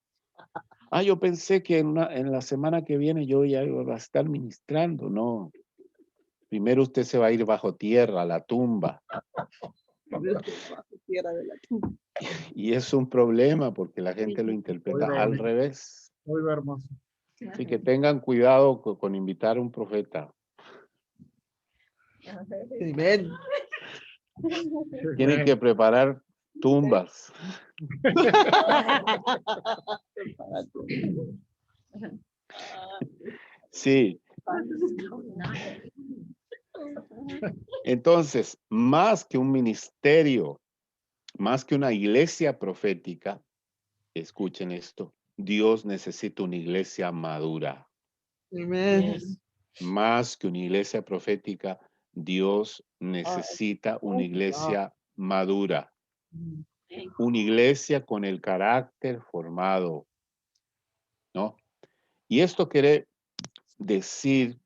Ah, yo pensé que en la semana que viene yo ya iba a estar ministrando. No, primero usted se va a ir bajo tierra, a la tumba. Tierra de la tumba. Y es un problema porque la gente lo interpreta Oiga, al bonito. revés. Oiga, hermoso. Así que tengan cuidado con invitar a un profeta. Amén. Tienen que preparar tumbas. Sí. Entonces, más que un ministerio, más que una iglesia profética, escuchen esto, Dios necesita una iglesia madura. Amén. Más que una iglesia profética, Dios necesita una iglesia madura. Una iglesia con el carácter formado, ¿no? Y esto quiere decir,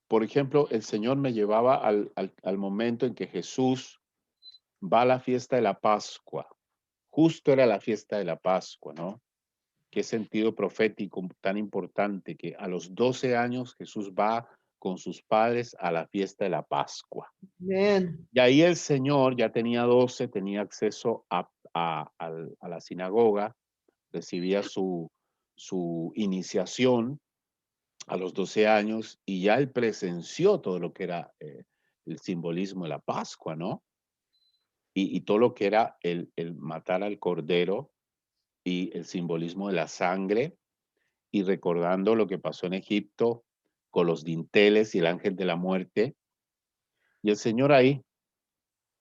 por ejemplo, el Señor me llevaba al momento en que Jesús va a la fiesta de la Pascua. Justo era la fiesta de la Pascua, ¿no? Qué sentido profético tan importante que a los 12 años Jesús va con sus padres a la fiesta de la Pascua. Amén. Y ahí el Señor ya tenía 12, tenía acceso a la sinagoga, recibía su iniciación a los 12 años y ya él presenció todo lo que era el simbolismo de la Pascua, ¿no? Y todo lo que era el matar al cordero y el simbolismo de la sangre y recordando lo que pasó en Egipto con los dinteles y el ángel de la muerte. Y el Señor ahí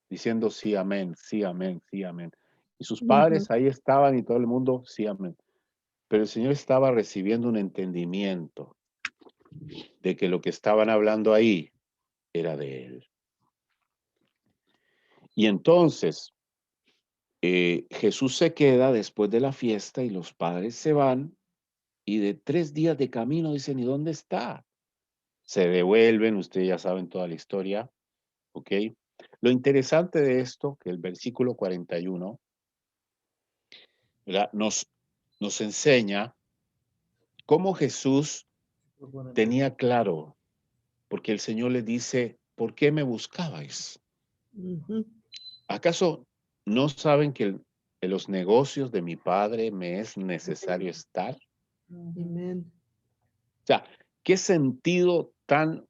diciendo sí, amén, sí, amén, sí, amén. Y sus padres ahí estaban y todo el mundo, sí, amén. Pero el Señor estaba recibiendo un entendimiento de que lo que estaban hablando ahí era de Él. Y entonces Jesús se queda después de la fiesta y los padres se van y de 3 días de camino dicen, ¿y dónde está? Se devuelven, ustedes ya saben toda la historia, ¿ok? Lo interesante de esto, que el versículo 41, ¿verdad? Nos enseña cómo Jesús tenía claro, porque el Señor le dice, ¿por qué me buscabais? ¿Acaso no saben que en los negocios de mi Padre me es necesario estar? Amén. O sea, qué sentido tan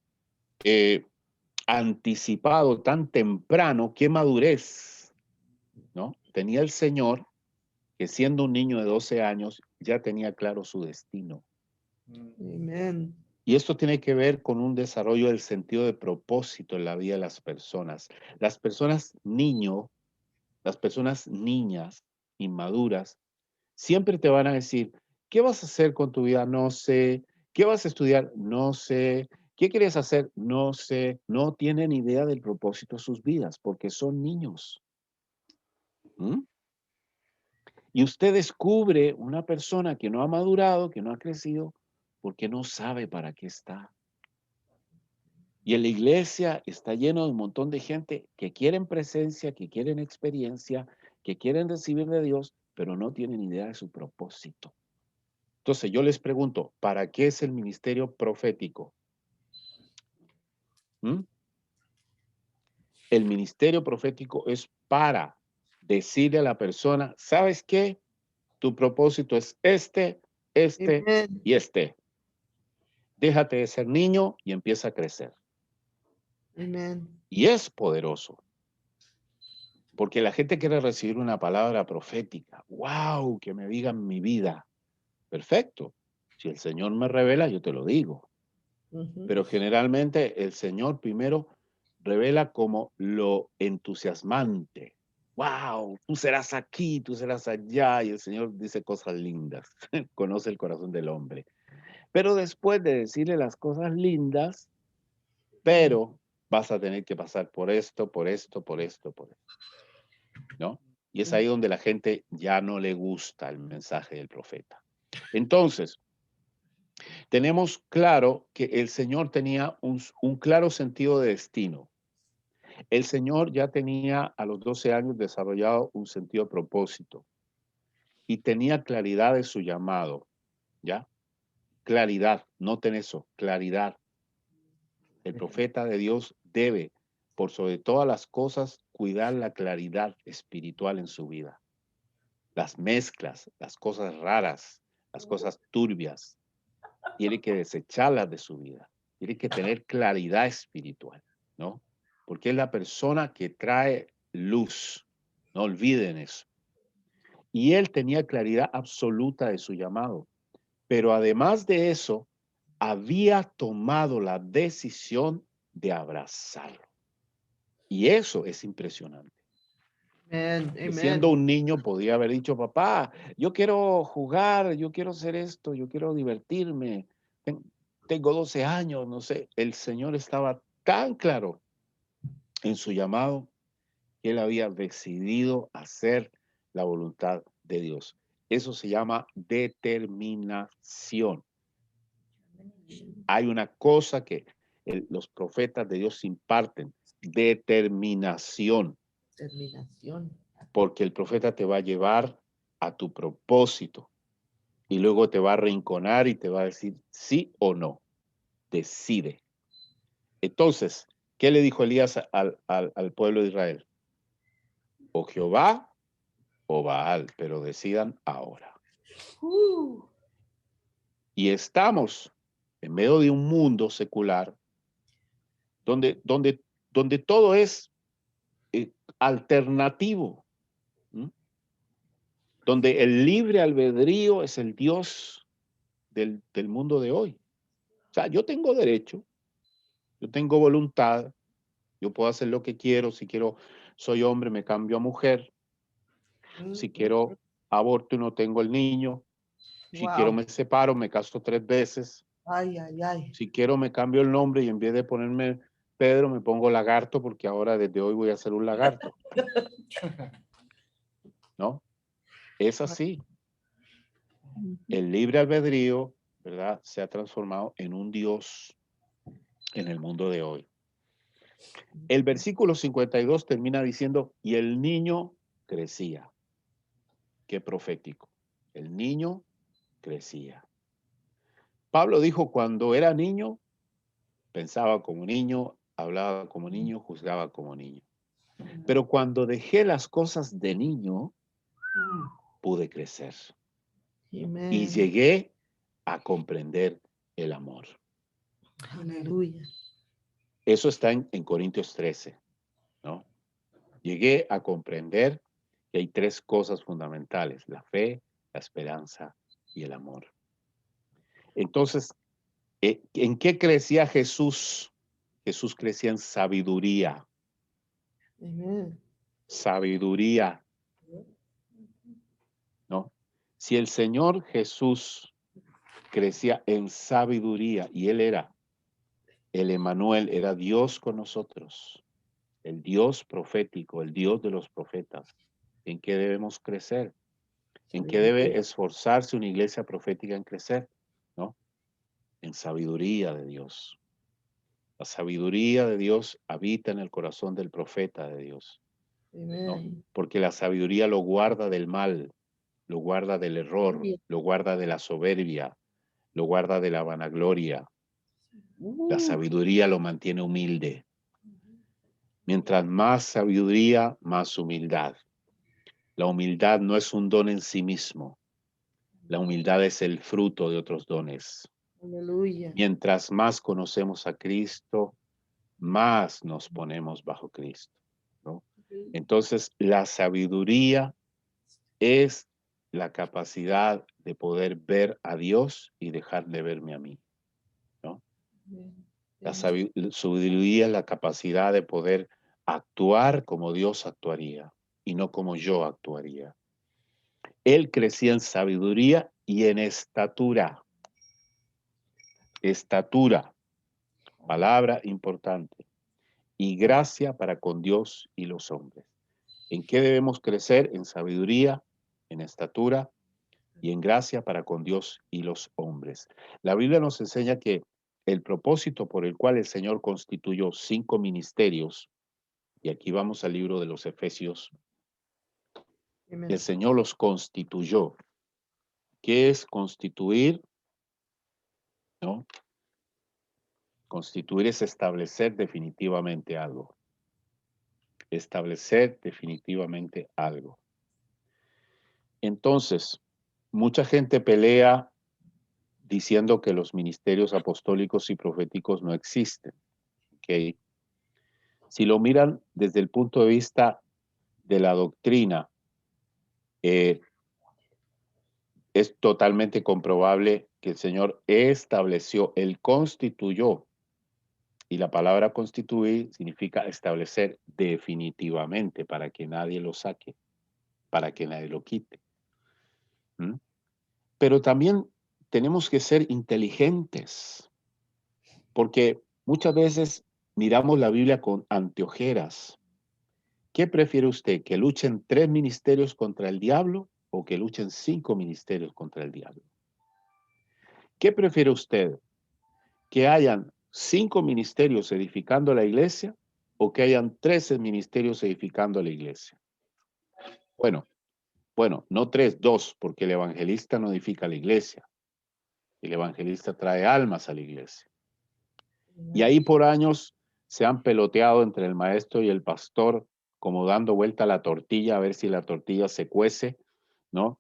anticipado, tan temprano, qué madurez, ¿no? Tenía el Señor que siendo un niño de 12 años ya tenía claro su destino. Amén. Y esto tiene que ver con un desarrollo del sentido de propósito en la vida de las personas. Las personas las personas niñas, inmaduras, siempre te van a decir, ¿qué vas a hacer con tu vida? No sé. ¿Qué vas a estudiar? No sé. ¿Qué quieres hacer? No sé. No tienen idea del propósito de sus vidas porque son niños. ¿Mm? Y usted descubre una persona que no ha madurado, que no ha crecido, porque no sabe para qué está. Y en la iglesia está lleno de un montón de gente que quieren presencia, que quieren experiencia, que quieren recibir de Dios, pero no tienen idea de su propósito. Entonces yo les pregunto, ¿para qué es el ministerio profético? ¿Mm? El ministerio profético es para decirle a la persona, ¿sabes qué? Tu propósito es este Amén. y este. Déjate de ser niño y empieza a crecer. Amén. Y es poderoso. Porque la gente quiere recibir una palabra profética. ¡Wow! Que me digan mi vida. Perfecto. Si el Señor me revela, yo te lo digo. Pero generalmente el Señor primero revela como lo entusiasmante. ¡Wow! Tú serás aquí, tú serás allá. Y el Señor dice cosas lindas. Conoce el corazón del hombre. Pero después de decirle las cosas lindas, pero vas a tener que pasar por esto, por esto, por esto, por esto, ¿no? Y es ahí donde la gente ya no le gusta el mensaje del profeta. Entonces, tenemos claro que el Señor tenía un claro sentido de destino. El Señor ya tenía a los 12 años desarrollado un sentido de propósito y tenía claridad de su llamado, ¿ya? Claridad, noten eso, claridad. El profeta de Dios debe, por sobre todas las cosas, cuidar la claridad espiritual en su vida. las mezclas, las cosas raras, las cosas turbias. Tiene que desecharlas de su vida. Tiene que tener claridad espiritual, ¿no? Porque es la persona que trae luz. No olviden eso. Y él tenía claridad absoluta de su llamado. Pero además de eso, había tomado la decisión de abrazarlo. Y eso es impresionante. Amen. Que siendo Amen. un niño podía haber dicho, papá, yo quiero jugar, yo quiero hacer esto, yo quiero divertirme. Tengo 12 años, no sé. El Señor estaba tan claro en su llamado que él había decidido hacer la voluntad de Dios. Eso se llama determinación. Hay una cosa que los profetas de Dios imparten, determinación, Determinación. porque el profeta te va a llevar a tu propósito y luego te va a arrinconar y te va a decir sí o no. Decide. Entonces, ¿qué le dijo Elías al pueblo de Israel? O Jehová o Baal, pero decidan ahora. Y estamos en medio de un mundo secular donde todo es alternativo, ¿m? Donde el libre albedrío es el Dios del mundo de hoy. O sea, yo tengo derecho, yo tengo voluntad, yo puedo hacer lo que quiero. Si quiero, soy hombre, me cambio a mujer. Si quiero, aborto y no tengo el niño. Si quiero, Wow. me separo, me caso 3 veces. Ay, ay, ay. Si quiero, me cambio el nombre y en vez de ponerme Pedro, me pongo lagarto porque ahora desde hoy voy a ser un lagarto. ¿No? Es así. El libre albedrío, ¿verdad? Se ha transformado en un Dios en el mundo de hoy. El versículo 52 termina diciendo, y el niño crecía. Qué profético. El niño crecía. Pablo dijo, cuando era niño, pensaba como niño, hablaba como niño, juzgaba como niño. Pero cuando dejé las cosas de niño, pude crecer. Y Amen. llegué a comprender el amor. Aleluya. Eso está en Corintios 13, ¿no? Llegué a comprender que hay 3 cosas fundamentales, la fe, la esperanza y el amor. Entonces, ¿en qué crecía Jesús? Jesús crecía en sabiduría, Amen. sabiduría, ¿no? Si el Señor Jesús crecía en sabiduría y Él era, el Emmanuel era Dios con nosotros, el Dios profético, el Dios de los profetas, ¿en qué debemos crecer? ¿En qué debe esforzarse una iglesia profética en crecer? ¿No? En sabiduría de Dios. La sabiduría de Dios habita en el corazón del profeta de Dios, ¿no? Amen. Porque la sabiduría lo guarda del mal, lo guarda del error, lo guarda de la soberbia, lo guarda de la vanagloria. La sabiduría lo mantiene humilde. Mientras más sabiduría, más humildad. La humildad no es un don en sí mismo. La humildad es el fruto de otros dones. Aleluya. Mientras más conocemos a Cristo, más nos ponemos bajo Cristo, ¿no? Entonces, la sabiduría es la capacidad de poder ver a Dios y dejar de verme a mí, ¿no? La sabiduría es la capacidad de poder actuar como Dios actuaría y no como yo actuaría. Él crecía en sabiduría y en estatura. Estatura, palabra importante. Y gracia para con Dios y los hombres. ¿En qué debemos crecer? En sabiduría, en estatura y en gracia para con Dios y los hombres. La Biblia nos enseña que el propósito por el cual el Señor constituyó 5 ministerios, y aquí vamos al libro de los Efesios, el Amen. Señor los constituyó. ¿Qué es constituir? ¿No? Constituir es establecer definitivamente algo. Establecer definitivamente algo. Entonces, mucha gente pelea diciendo que los ministerios apostólicos y proféticos no existen. ¿Ok? Si lo miran desde el punto de vista de la doctrina, es totalmente comprobable que el Señor estableció, Él constituyó, y la palabra constituir significa establecer definitivamente para que nadie lo saque, para que nadie lo quite. ¿Mm? Pero también tenemos que ser inteligentes, porque muchas veces miramos la Biblia con anteojeras. ¿Qué prefiere usted? ¿Que luchen 3 ministerios contra el diablo o que luchen 5 ministerios contra el diablo? ¿Qué prefiere usted? ¿Que hayan 5 ministerios edificando la iglesia o que hayan 13 ministerios edificando la iglesia? Bueno, no 3, 2, porque el evangelista no edifica la iglesia. El evangelista trae almas a la iglesia. Y ahí por años se han peloteado entre el maestro y el pastor, como dando vuelta a la tortilla a ver si la tortilla se cuece, ¿no?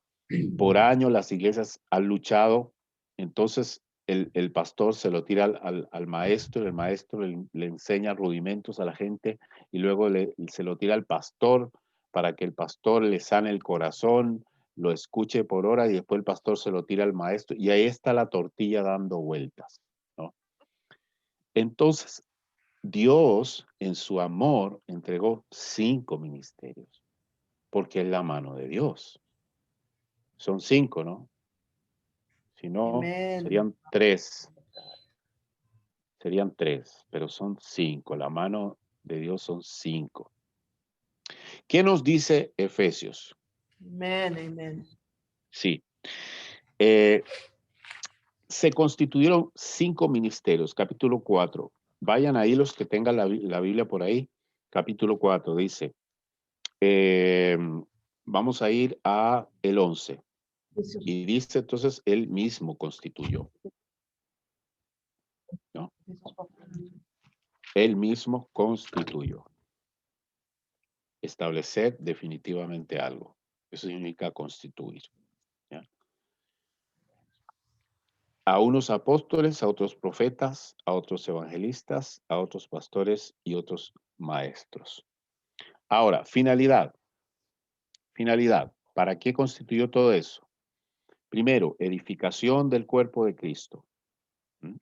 Por años las iglesias han luchado, entonces el pastor se lo tira al maestro, y el maestro le enseña rudimentos a la gente y luego se lo tira al pastor para que el pastor le sane el corazón, lo escuche por horas y después el pastor se lo tira al maestro y ahí está la tortilla dando vueltas, ¿no? Entonces, Dios en su amor entregó 5 ministerios, porque es la mano de Dios. Son 5, ¿no? Si no, Amén. serían 3. Serían 3, pero son 5. La mano de Dios son 5. ¿Qué nos dice Efesios? Amén. Amén. Sí. Se constituyeron 5 ministerios, capítulo 4. Vayan ahí los que tengan la Biblia por ahí. Capítulo 4 dice, vamos a ir a el 11. Y dice entonces, él mismo constituyó, ¿no? Él mismo constituyó. Establecer definitivamente algo. Eso significa constituir. ¿Ya? A unos apóstoles, a otros profetas, a otros evangelistas, a otros pastores y otros maestros. Ahora, finalidad. Finalidad. ¿Para qué constituyó todo eso? Primero, edificación del cuerpo de Cristo. ¿Mm?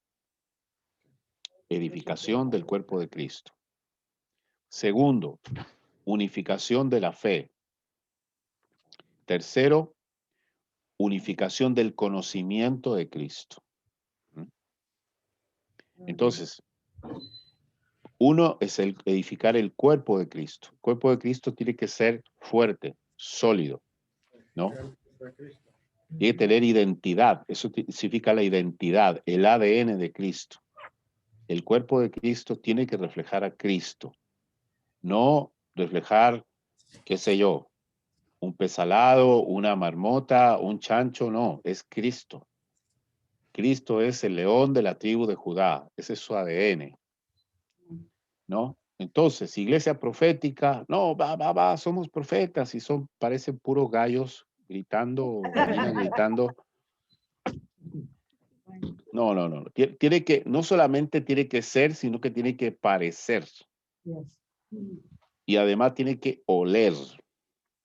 Edificación del cuerpo de Cristo. Segundo, unificación de la fe. Tercero, unificación del conocimiento de Cristo. ¿Mm? Entonces, uno es el edificar el cuerpo de Cristo. El cuerpo de Cristo tiene que ser fuerte, sólido, ¿no? Tiene que tener identidad. Eso significa la identidad, el ADN de Cristo. El cuerpo de Cristo tiene que reflejar a Cristo, no reflejar, qué sé yo, un pez salado, una marmota, un chancho, no, es Cristo. Cristo es el león de la tribu de Judá, ese es su ADN, ¿no? Entonces, iglesia profética, no, somos profetas y parecen puros gallos gritando, gallinas gritando. No. Tiene que, no solamente tiene que ser, sino que tiene que parecer. Y además tiene que oler.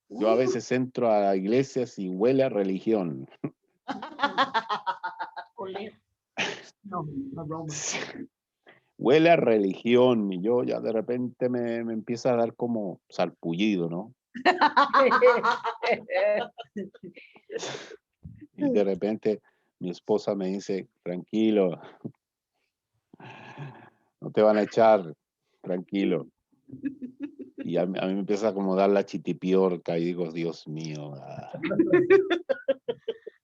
Yo a veces entro a iglesias y huele a religión. Oler. No, broma. Huele a religión y yo ya de repente me empieza a dar como sarpullido, ¿no? Y de repente mi esposa me dice, tranquilo, no te van a echar, tranquilo. Y a mí me empieza a como dar la chitipiorca y digo, Dios mío.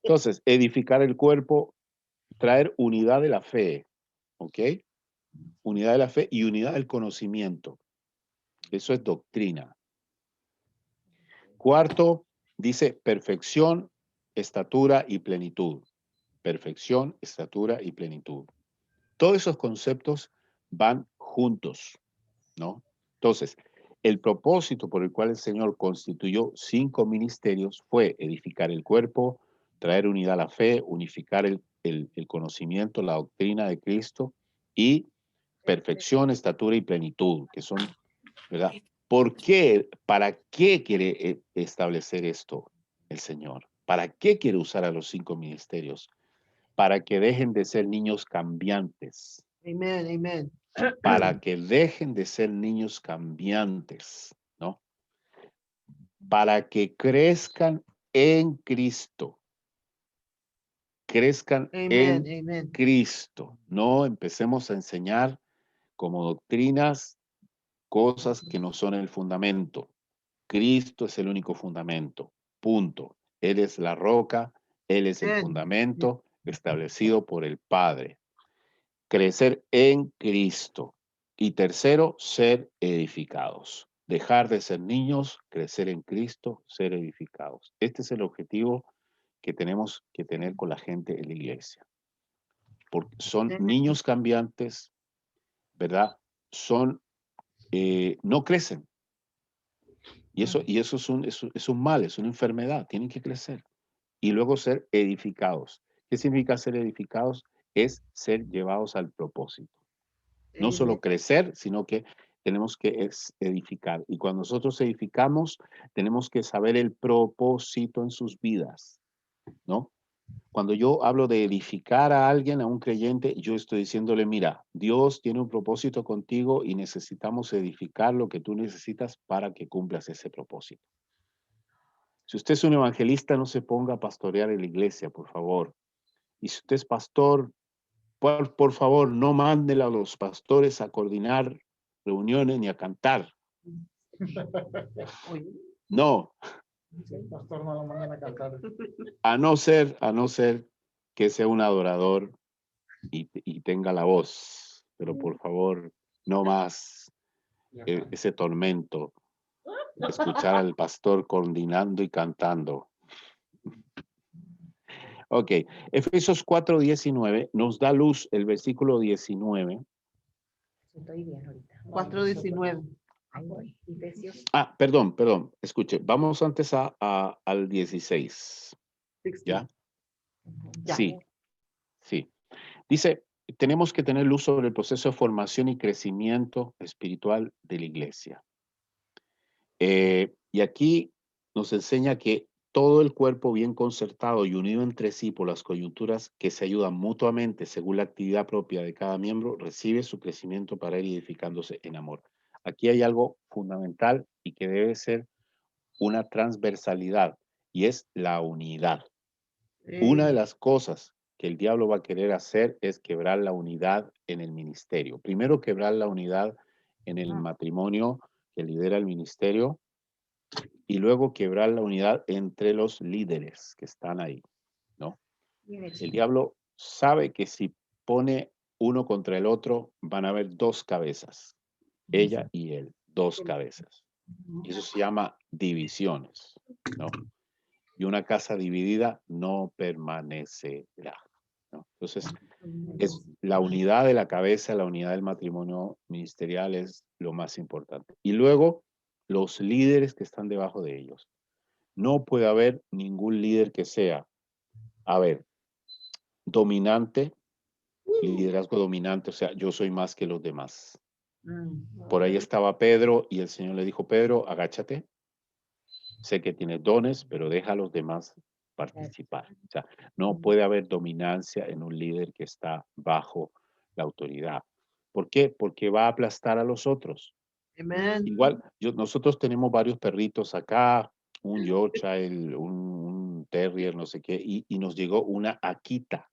Entonces, edificar el cuerpo, traer unidad de la fe, ¿ok? Unidad de la fe y unidad del conocimiento. Eso es doctrina. Cuarto, dice perfección, estatura y plenitud. Perfección, estatura y plenitud. Todos esos conceptos van juntos, ¿no? Entonces, el propósito por el cual el Señor constituyó 5 ministerios fue edificar el cuerpo, traer unidad a la fe, unificar el conocimiento, la doctrina de Cristo y perfección, estatura y plenitud, que son, ¿verdad? ¿Por qué? ¿Para qué quiere establecer esto el Señor? ¿Para qué quiere usar a los 5 ministerios? Para que dejen de ser niños cambiantes, Amen. Amen. para que dejen de ser niños cambiantes, ¿no? Para que crezcan en Cristo, crezcan Amen. en Amen. Cristo. No empecemos a enseñar como doctrinas cosas que no son el fundamento. Cristo es el único fundamento. Punto. Él es la roca, Él es el Amen. fundamento establecido por el Padre. Crecer en Cristo. Y tercero, ser edificados. Dejar de ser niños, crecer en Cristo, ser edificados. Este es el objetivo que tenemos que tener con la gente en la iglesia. Porque son niños cambiantes, ¿verdad? Son, no crecen. Y eso es un mal, es una enfermedad. Tienen que crecer. Y luego ser edificados. ¿Qué significa ser edificados? Es ser llevados al propósito. No Amen. solo crecer, sino que tenemos que edificar. Y cuando nosotros edificamos, tenemos que saber el propósito en sus vidas, ¿no? Cuando yo hablo de edificar a alguien, a un creyente, yo estoy diciéndole, mira, Dios tiene un propósito contigo y necesitamos edificar lo que tú necesitas para que cumplas ese propósito. Si usted es un evangelista, no se ponga a pastorear en la iglesia, por favor. Y si usted es pastor, por favor, no mande a los pastores a coordinar reuniones ni a cantar. No, El pastor no lo mandan a cantar. a no ser que sea un adorador y tenga la voz. Pero por favor, no más ese tormento. Escuchar al pastor coordinando y cantando. Ok, Efesios 4:19 nos da luz el versículo 19. Estoy bien ahorita. 4:19. Ahí voy. Efesios. Perdón, escuche, vamos antes al 16. 16. ¿Ya? Ya. Sí, sí. Dice, tenemos que tener luz sobre el proceso de formación y crecimiento espiritual de la iglesia. Y aquí nos enseña que todo el cuerpo bien concertado y unido entre sí por las coyunturas que se ayudan mutuamente según la actividad propia de cada miembro, recibe su crecimiento para ir edificándose en amor. Aquí hay algo fundamental y que debe ser una transversalidad y es la unidad. Una de las cosas que el diablo va a querer hacer es quebrar la unidad en el ministerio. Primero, quebrar la unidad en el matrimonio que lidera el ministerio y luego quebrar la unidad entre los líderes que están ahí, ¿no? El diablo sabe que si pone uno contra el otro, van a haber dos cabezas, ella y él, dos cabezas. Y eso se llama divisiones, ¿no? Y una casa dividida no permanecerá, ¿no? Entonces, es la unidad de la cabeza, la unidad del matrimonio ministerial es lo más importante. Y luego, los líderes que están debajo de ellos. No puede haber ningún líder que sea, a ver, dominante, liderazgo dominante, o sea, yo soy más que los demás. Por ahí estaba Pedro y el Señor le dijo, Pedro, agáchate. Sé que tienes dones, pero deja a los demás participar. O sea, no puede haber dominancia en un líder que está bajo la autoridad. ¿Por qué? Porque va a aplastar a los otros. Amen. Igual, nosotros tenemos varios perritos acá, un Yorkshire, un Terrier, no sé qué, y nos llegó una Akita.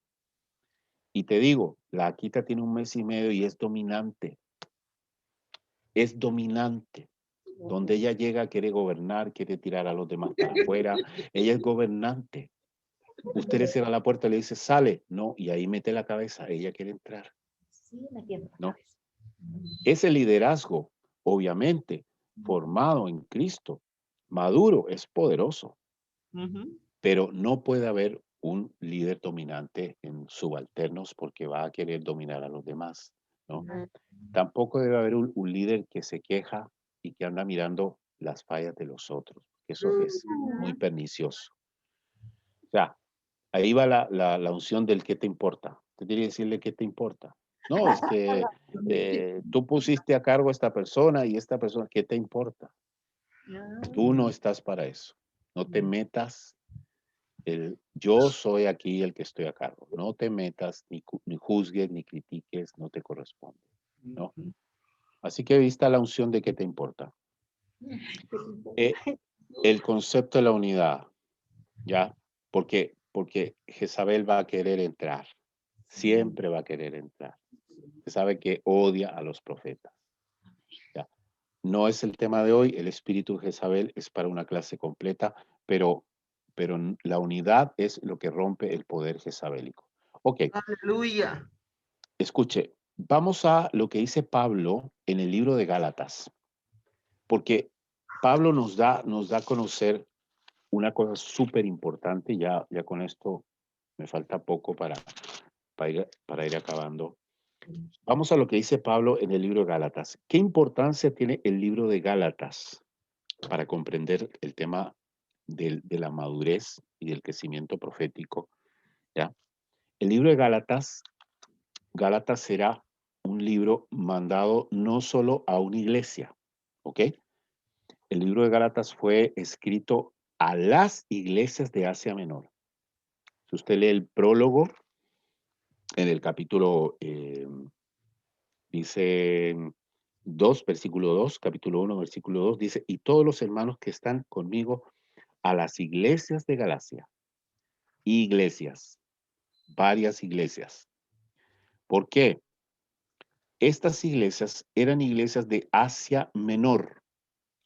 Y te digo, la Akita tiene 1 mes y medio y es dominante. Es dominante. Donde ella llega, quiere gobernar, quiere tirar a los demás para afuera. Ella es gobernante. Usted le cierra la puerta y le dice, sale. No, y ahí mete la cabeza. Ella quiere entrar. Sí, metiendo la ¿No? cabeza. Ese liderazgo, obviamente, formado en Cristo, maduro, es poderoso. Pero no puede haber un líder dominante en subalternos porque va a querer dominar a los demás, ¿no? Tampoco debe haber un líder que se queja y que anda mirando las fallas de los otros. Eso es muy pernicioso. O sea, ahí va la unción del qué te importa. Te tiene que decirle qué te importa. No, es que tú pusiste a cargo a esta persona y esta persona, ¿qué te importa? Tú no estás para eso. No te metas. Yo soy aquí el que estoy a cargo. No te metas, ni juzgues, ni critiques, no te corresponde. ¿No? Así que ahí está la unción de qué te importa. El concepto de la unidad, ¿ya? Porque Jezabel va a querer entrar. Siempre va a querer entrar. Se sabe que odia a los profetas. ¿Ya? No es el tema de hoy. El espíritu de Jezabel es para una clase completa, pero la unidad es lo que rompe el poder jezabélico. Ok. Aleluya. Escuche, vamos a lo que dice Pablo en el libro de Gálatas, porque Pablo nos da a conocer una cosa súper importante. Ya con esto me falta poco para ir acabando. Vamos a lo que dice Pablo en el libro de Gálatas. ¿Qué importancia tiene el libro de Gálatas para comprender el tema de la madurez y del crecimiento profético? ¿Ya? El libro de Gálatas será un libro mandado no solo a una iglesia, ¿ok? El libro de Gálatas fue escrito a las iglesias de Asia Menor. Si usted lee el prólogo, en el capítulo, dice 2, versículo 2, capítulo 1, versículo 2, dice, y todos los hermanos que están conmigo a las iglesias de Galacia. Iglesias, varias iglesias. ¿Por qué? Estas iglesias eran iglesias de Asia Menor.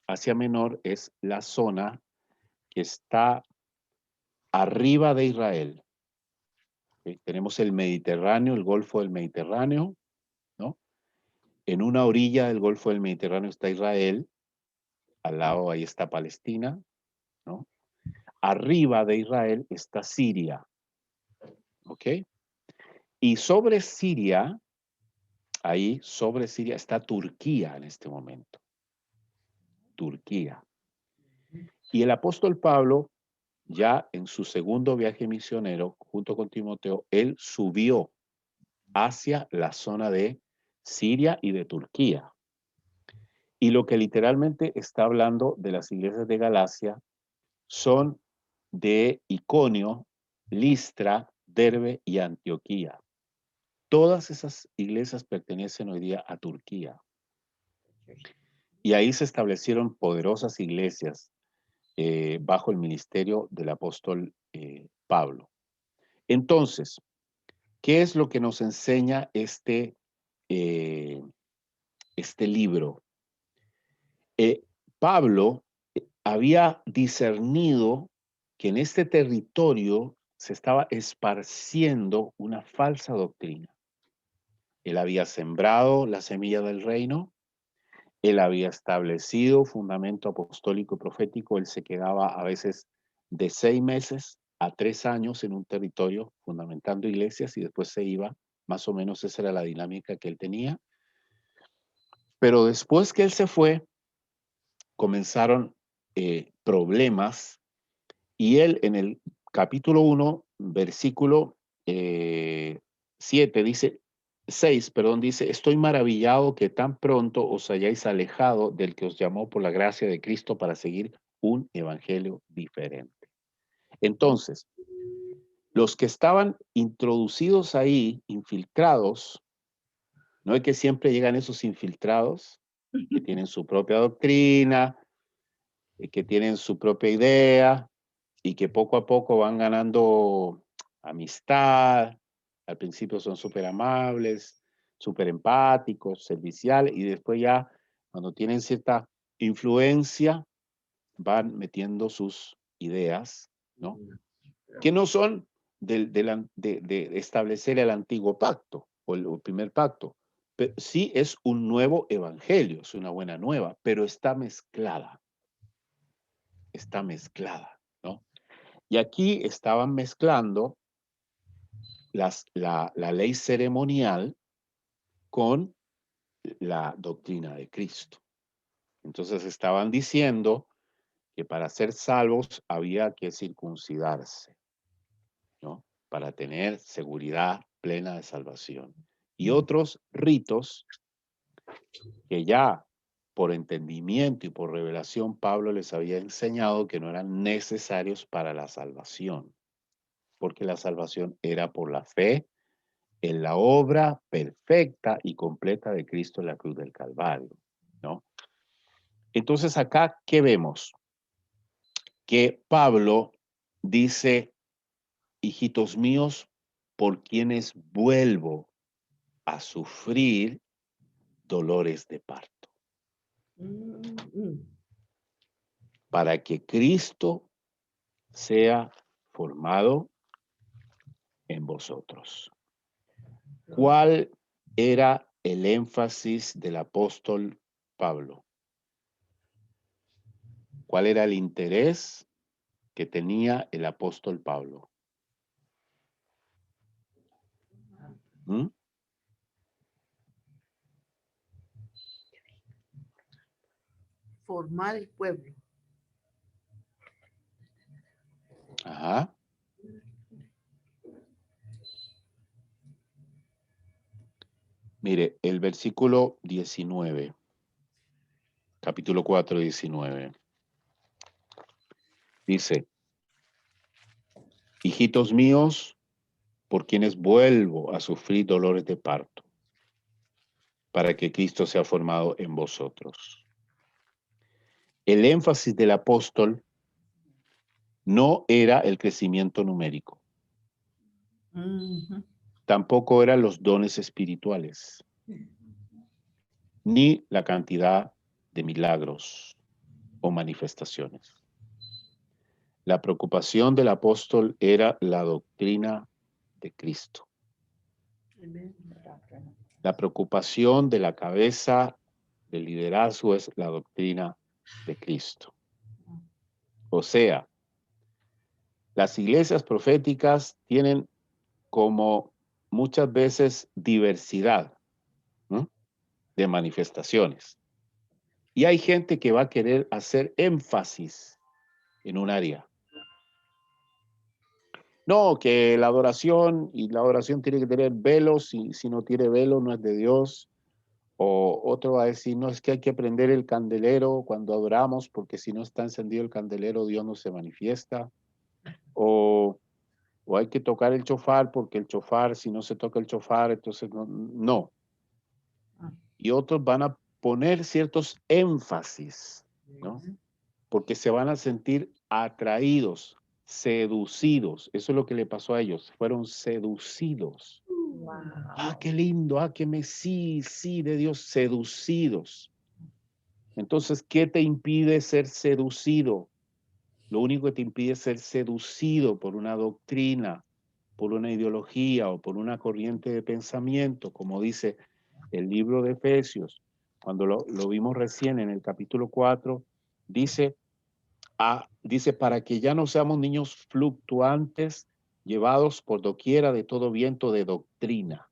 Asia Menor es la zona que está arriba de Israel. ¿Okay? Tenemos el Mediterráneo, el Golfo del Mediterráneo, ¿no? En una orilla del Golfo del Mediterráneo está Israel, al lado ahí está Palestina, ¿no? Arriba de Israel está Siria, ¿ok? Y sobre Siria, ahí sobre Siria está Turquía en este momento. Turquía. Y el apóstol Pablo, ya en su segundo viaje misionero, junto con Timoteo, él subió hacia la zona de Siria y de Turquía. Y lo que literalmente está hablando de las iglesias de Galacia son de Iconio, Listra, Derbe y Antioquía. Todas esas iglesias pertenecen hoy día a Turquía. Y ahí se establecieron poderosas iglesias bajo el ministerio del apóstol Pablo. Entonces, ¿qué es lo que nos enseña este libro? Pablo había discernido que en este territorio se estaba esparciendo una falsa doctrina. Él había sembrado la semilla del reino, él había establecido fundamento apostólico y profético, él se quedaba a veces de 6 meses a 3 años en un territorio fundamentando iglesias y después se iba. Más o menos esa era la dinámica que él tenía. Pero después que él se fue, comenzaron problemas, y él en el capítulo 1, versículo 7, dice, 6, perdón, dice, estoy maravillado que tan pronto os hayáis alejado del que os llamó por la gracia de Cristo para seguir un evangelio diferente. Entonces, los que estaban introducidos ahí, infiltrados, no es que siempre llegan esos infiltrados, que tienen su propia doctrina, que tienen su propia idea y que poco a poco van ganando amistad. Al principio son súper amables, súper empáticos, serviciales, y después ya cuando tienen cierta influencia van metiendo sus ideas, ¿no? Que no son de establecer el antiguo pacto o el primer pacto. Pero sí es un nuevo evangelio, es una buena nueva, pero está mezclada, ¿no? Y aquí estaban mezclando la ley ceremonial con la doctrina de Cristo. Entonces estaban diciendo que para ser salvos había que circuncidarse, ¿no? Para tener seguridad plena de salvación. Y otros ritos que ya por entendimiento y por revelación Pablo les había enseñado que no eran necesarios para la salvación, porque la salvación era por la fe en la obra perfecta y completa de Cristo en la cruz del Calvario, ¿no? Entonces acá, ¿qué vemos? Que Pablo dice, hijitos míos, por quienes vuelvo a sufrir dolores de parto, para que Cristo sea formado en vosotros. ¿Cuál era el énfasis del apóstol Pablo? ¿Cuál era el interés que tenía el apóstol Pablo? ¿Mm? Formar el pueblo. Ajá. Mire, el versículo 19, capítulo 4, 19, dice, hijitos míos, por quienes vuelvo a sufrir dolores de parto, para que Cristo sea formado en vosotros. El énfasis del apóstol no era el crecimiento numérico, tampoco eran los dones espirituales, ni la cantidad de milagros o manifestaciones. La preocupación del apóstol era la doctrina de Cristo. La preocupación de la cabeza del liderazgo es la doctrina de Cristo. O sea, las iglesias proféticas tienen como muchas veces diversidad, ¿no?, de manifestaciones. Y hay gente que va a querer hacer énfasis en un área. No, que la adoración tiene que tener velo, si no tiene velo no es de Dios. O otro va a decir, no, es que hay que prender el candelero cuando adoramos, porque si no está encendido el candelero, Dios no se manifiesta. O hay que tocar el chofar, porque el chofar, si no se toca el chofar, entonces no. Y otros van a poner ciertos énfasis, ¿no? Porque se van a sentir atraídos, seducidos. Eso es lo que le pasó a ellos. Fueron seducidos. Wow. Ah, qué lindo. Ah, sí, de Dios, seducidos. Entonces, ¿qué te impide ser seducido? Lo único que te impide es ser seducido por una doctrina, por una ideología o por una corriente de pensamiento, como dice el libro de Efesios. Cuando lo vimos recién en el capítulo 4, dice, para que ya no seamos niños fluctuantes, llevados por doquiera de todo viento de doctrina,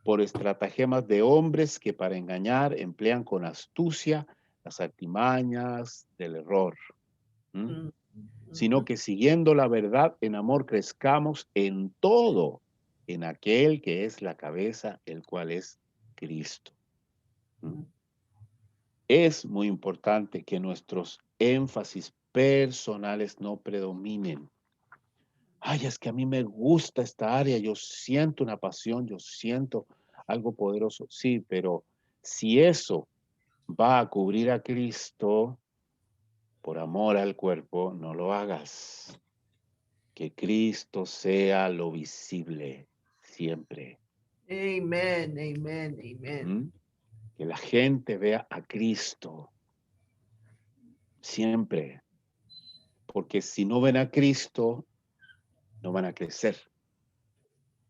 por estratagemas de hombres que para engañar emplean con astucia las artimañas del error. Sino que siguiendo la verdad en amor crezcamos en todo, en aquel que es la cabeza, el cual es Cristo. Es muy importante que nuestros énfasis personales no predominen. Ay, es que a mí me gusta esta área, yo siento una pasión, yo siento algo poderoso. Sí, pero si eso va a cubrir a Cristo por amor al cuerpo, no lo hagas. Que Cristo sea lo visible siempre. Amén, amén, amén. Que la gente vea a Cristo siempre. Porque si no ven a Cristo, no van a crecer.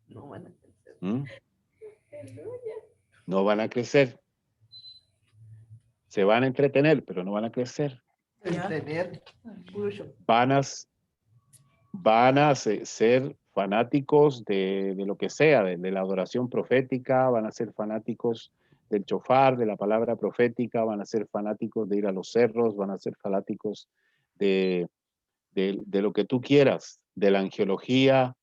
No van a crecer. No van a crecer. Se van a entretener, pero no van a crecer. Entretener. Van a ser fanáticos de lo que sea, de la adoración profética, van a ser fanáticos del chofar, de la palabra profética, van a ser fanáticos de ir a los cerros, van a ser fanáticos de lo que tú quieras, de la angiología,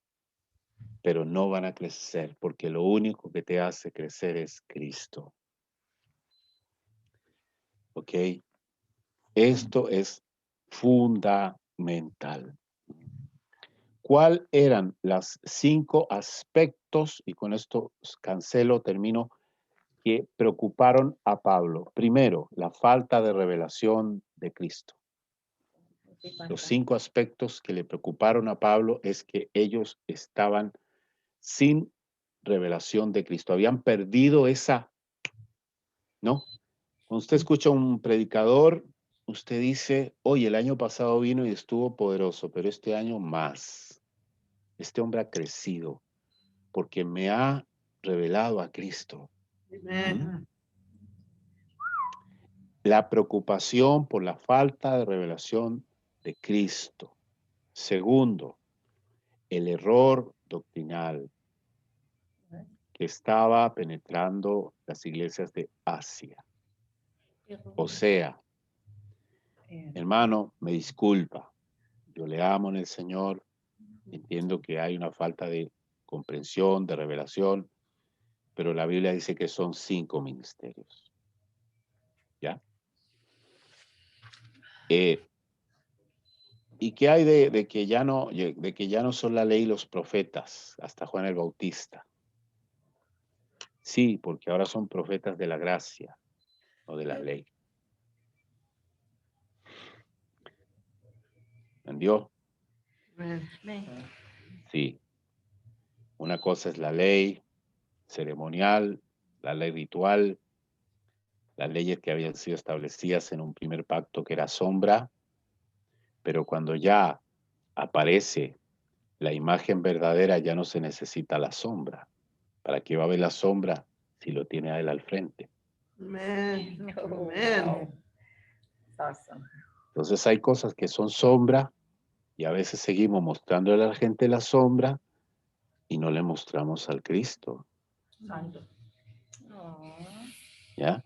pero no van a crecer, porque lo único que te hace crecer es Cristo. ¿Ok? Esto es fundamental. ¿Cuáles eran los 5 aspectos, y con esto cancelo, termino, que preocuparon a Pablo? Primero, la falta de revelación de Cristo. Los 5 aspectos que le preocuparon a Pablo es que ellos estaban sin revelación de Cristo. Habían perdido esa, ¿no? Cuando usted escucha a un predicador, usted dice, oye, el año pasado vino y estuvo poderoso, pero este año más. Este hombre ha crecido porque me ha revelado a Cristo. Amen. La preocupación por la falta de revelación de Cristo. Segundo, el error doctrinal que estaba penetrando las iglesias de Asia. O sea, hermano, me disculpa, yo le amo en el Señor, entiendo que hay una falta de comprensión, de revelación, pero la Biblia dice que son 5 ministerios. ¿Ya? ¿Y qué hay de que ya no son la ley los profetas, hasta Juan el Bautista? Sí, porque ahora son profetas de la gracia, no de la ley. ¿Entendió? Amen. Sí. Una cosa es la ley ceremonial, la ley ritual, las leyes que habían sido establecidas en un primer pacto que era sombra, pero cuando ya aparece la imagen verdadera ya no se necesita la sombra. ¿Para qué va a ver la sombra si lo tiene a él al frente? Amen. Oh, Amen. wow. Awesome. Entonces hay cosas que son sombra y a veces seguimos mostrándole a la gente la sombra y no le mostramos al Cristo. Santo. Oh. ¿Ya?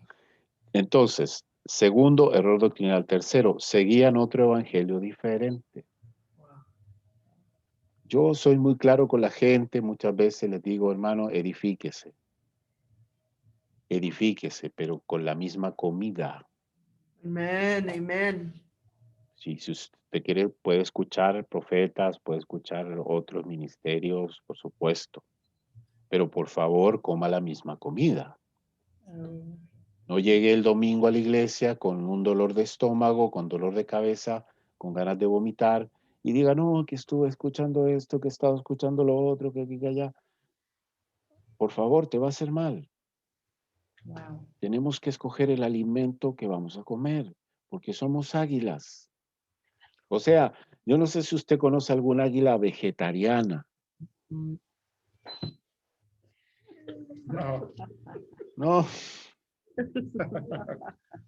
Entonces, segundo error doctrinal. Tercero, seguían otro evangelio diferente. Yo soy muy claro con la gente, muchas veces les digo, hermano, edifíquese. Edifíquese, pero con la misma comida. Amen. Amen. Si usted quiere, puede escuchar profetas, puede escuchar otros ministerios, por supuesto. Pero por favor, coma la misma comida. No llegue el domingo a la iglesia con un dolor de estómago, con dolor de cabeza, con ganas de vomitar y diga, no, que estuve escuchando esto, que he estado escuchando lo otro, que aquí, que allá. Por favor, te va a hacer mal. Wow. Tenemos que escoger el alimento que vamos a comer, porque somos águilas. O sea, yo no sé si usted conoce alguna águila vegetariana. No. No,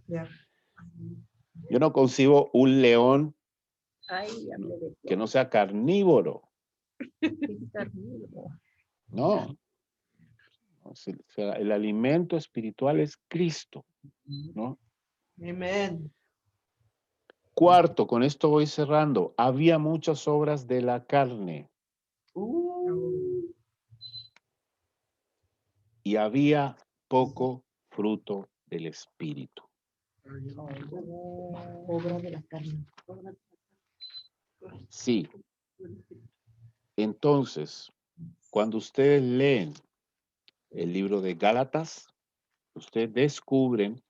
Yeah. yo no concibo un león Ay, hablé de que no sea carnívoro. carnívoro. No. O sea, el alimento espiritual es Cristo, ¿no? Amen. Cuarto, con esto voy cerrando. Había muchas obras de la carne y había poco fruto del espíritu. Obra de la carne. Sí. Entonces, cuando ustedes leen el libro de Gálatas, ustedes descubren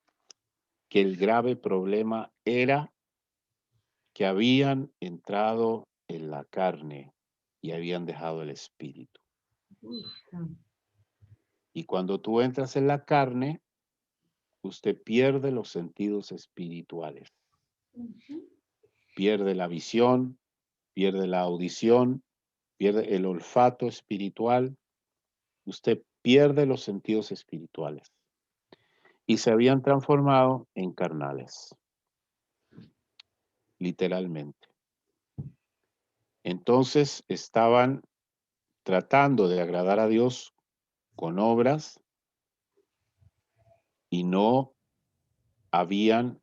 que el grave problema era que habían entrado en la carne y habían dejado el espíritu. Y cuando tú entras en la carne, usted pierde los sentidos espirituales. Pierde la visión, pierde la audición, pierde el olfato espiritual. Usted pierde los sentidos espirituales. Y se habían transformado en carnales. Literalmente. Entonces estaban tratando de agradar a Dios con obras y no habían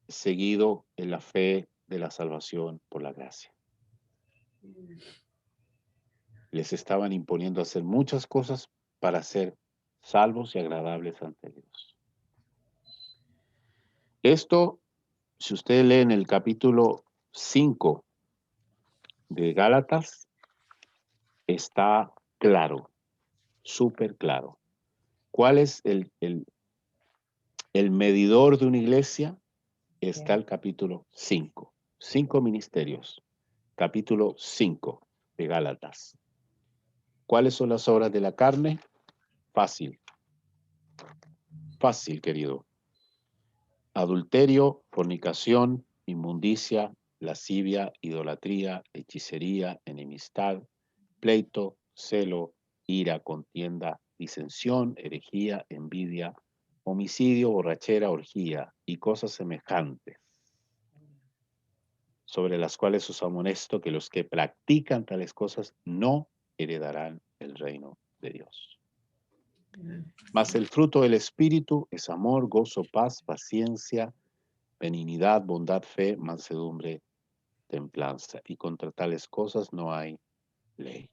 seguido en la fe de la salvación por la gracia. Les estaban imponiendo hacer muchas cosas para ser salvos y agradables ante Dios. Esto, si usted lee en el capítulo 5 de Gálatas, está claro, súper claro. ¿Cuál es el medidor de una iglesia? Está el capítulo 5. 5 ministerios. Capítulo 5 de Gálatas. ¿Cuáles son las obras de la carne? Fácil. Fácil, querido. Adulterio, fornicación, inmundicia, lascivia, idolatría, hechicería, enemistad, pleito, celo, ira, contienda, disensión, herejía, envidia, homicidio, borrachera, orgía y cosas semejantes, sobre las cuales os amonesto que los que practican tales cosas no heredarán el reino de Dios. Mas el fruto del Espíritu es amor, gozo, paz, paciencia, benignidad, bondad, fe, mansedumbre, templanza. Y contra tales cosas no hay ley.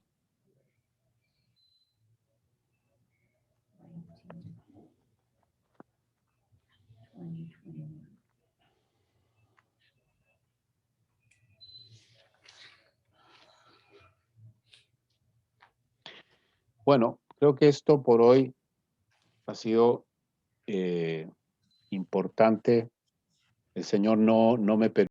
Bueno, creo que esto por hoy ha sido importante. El Señor no me permite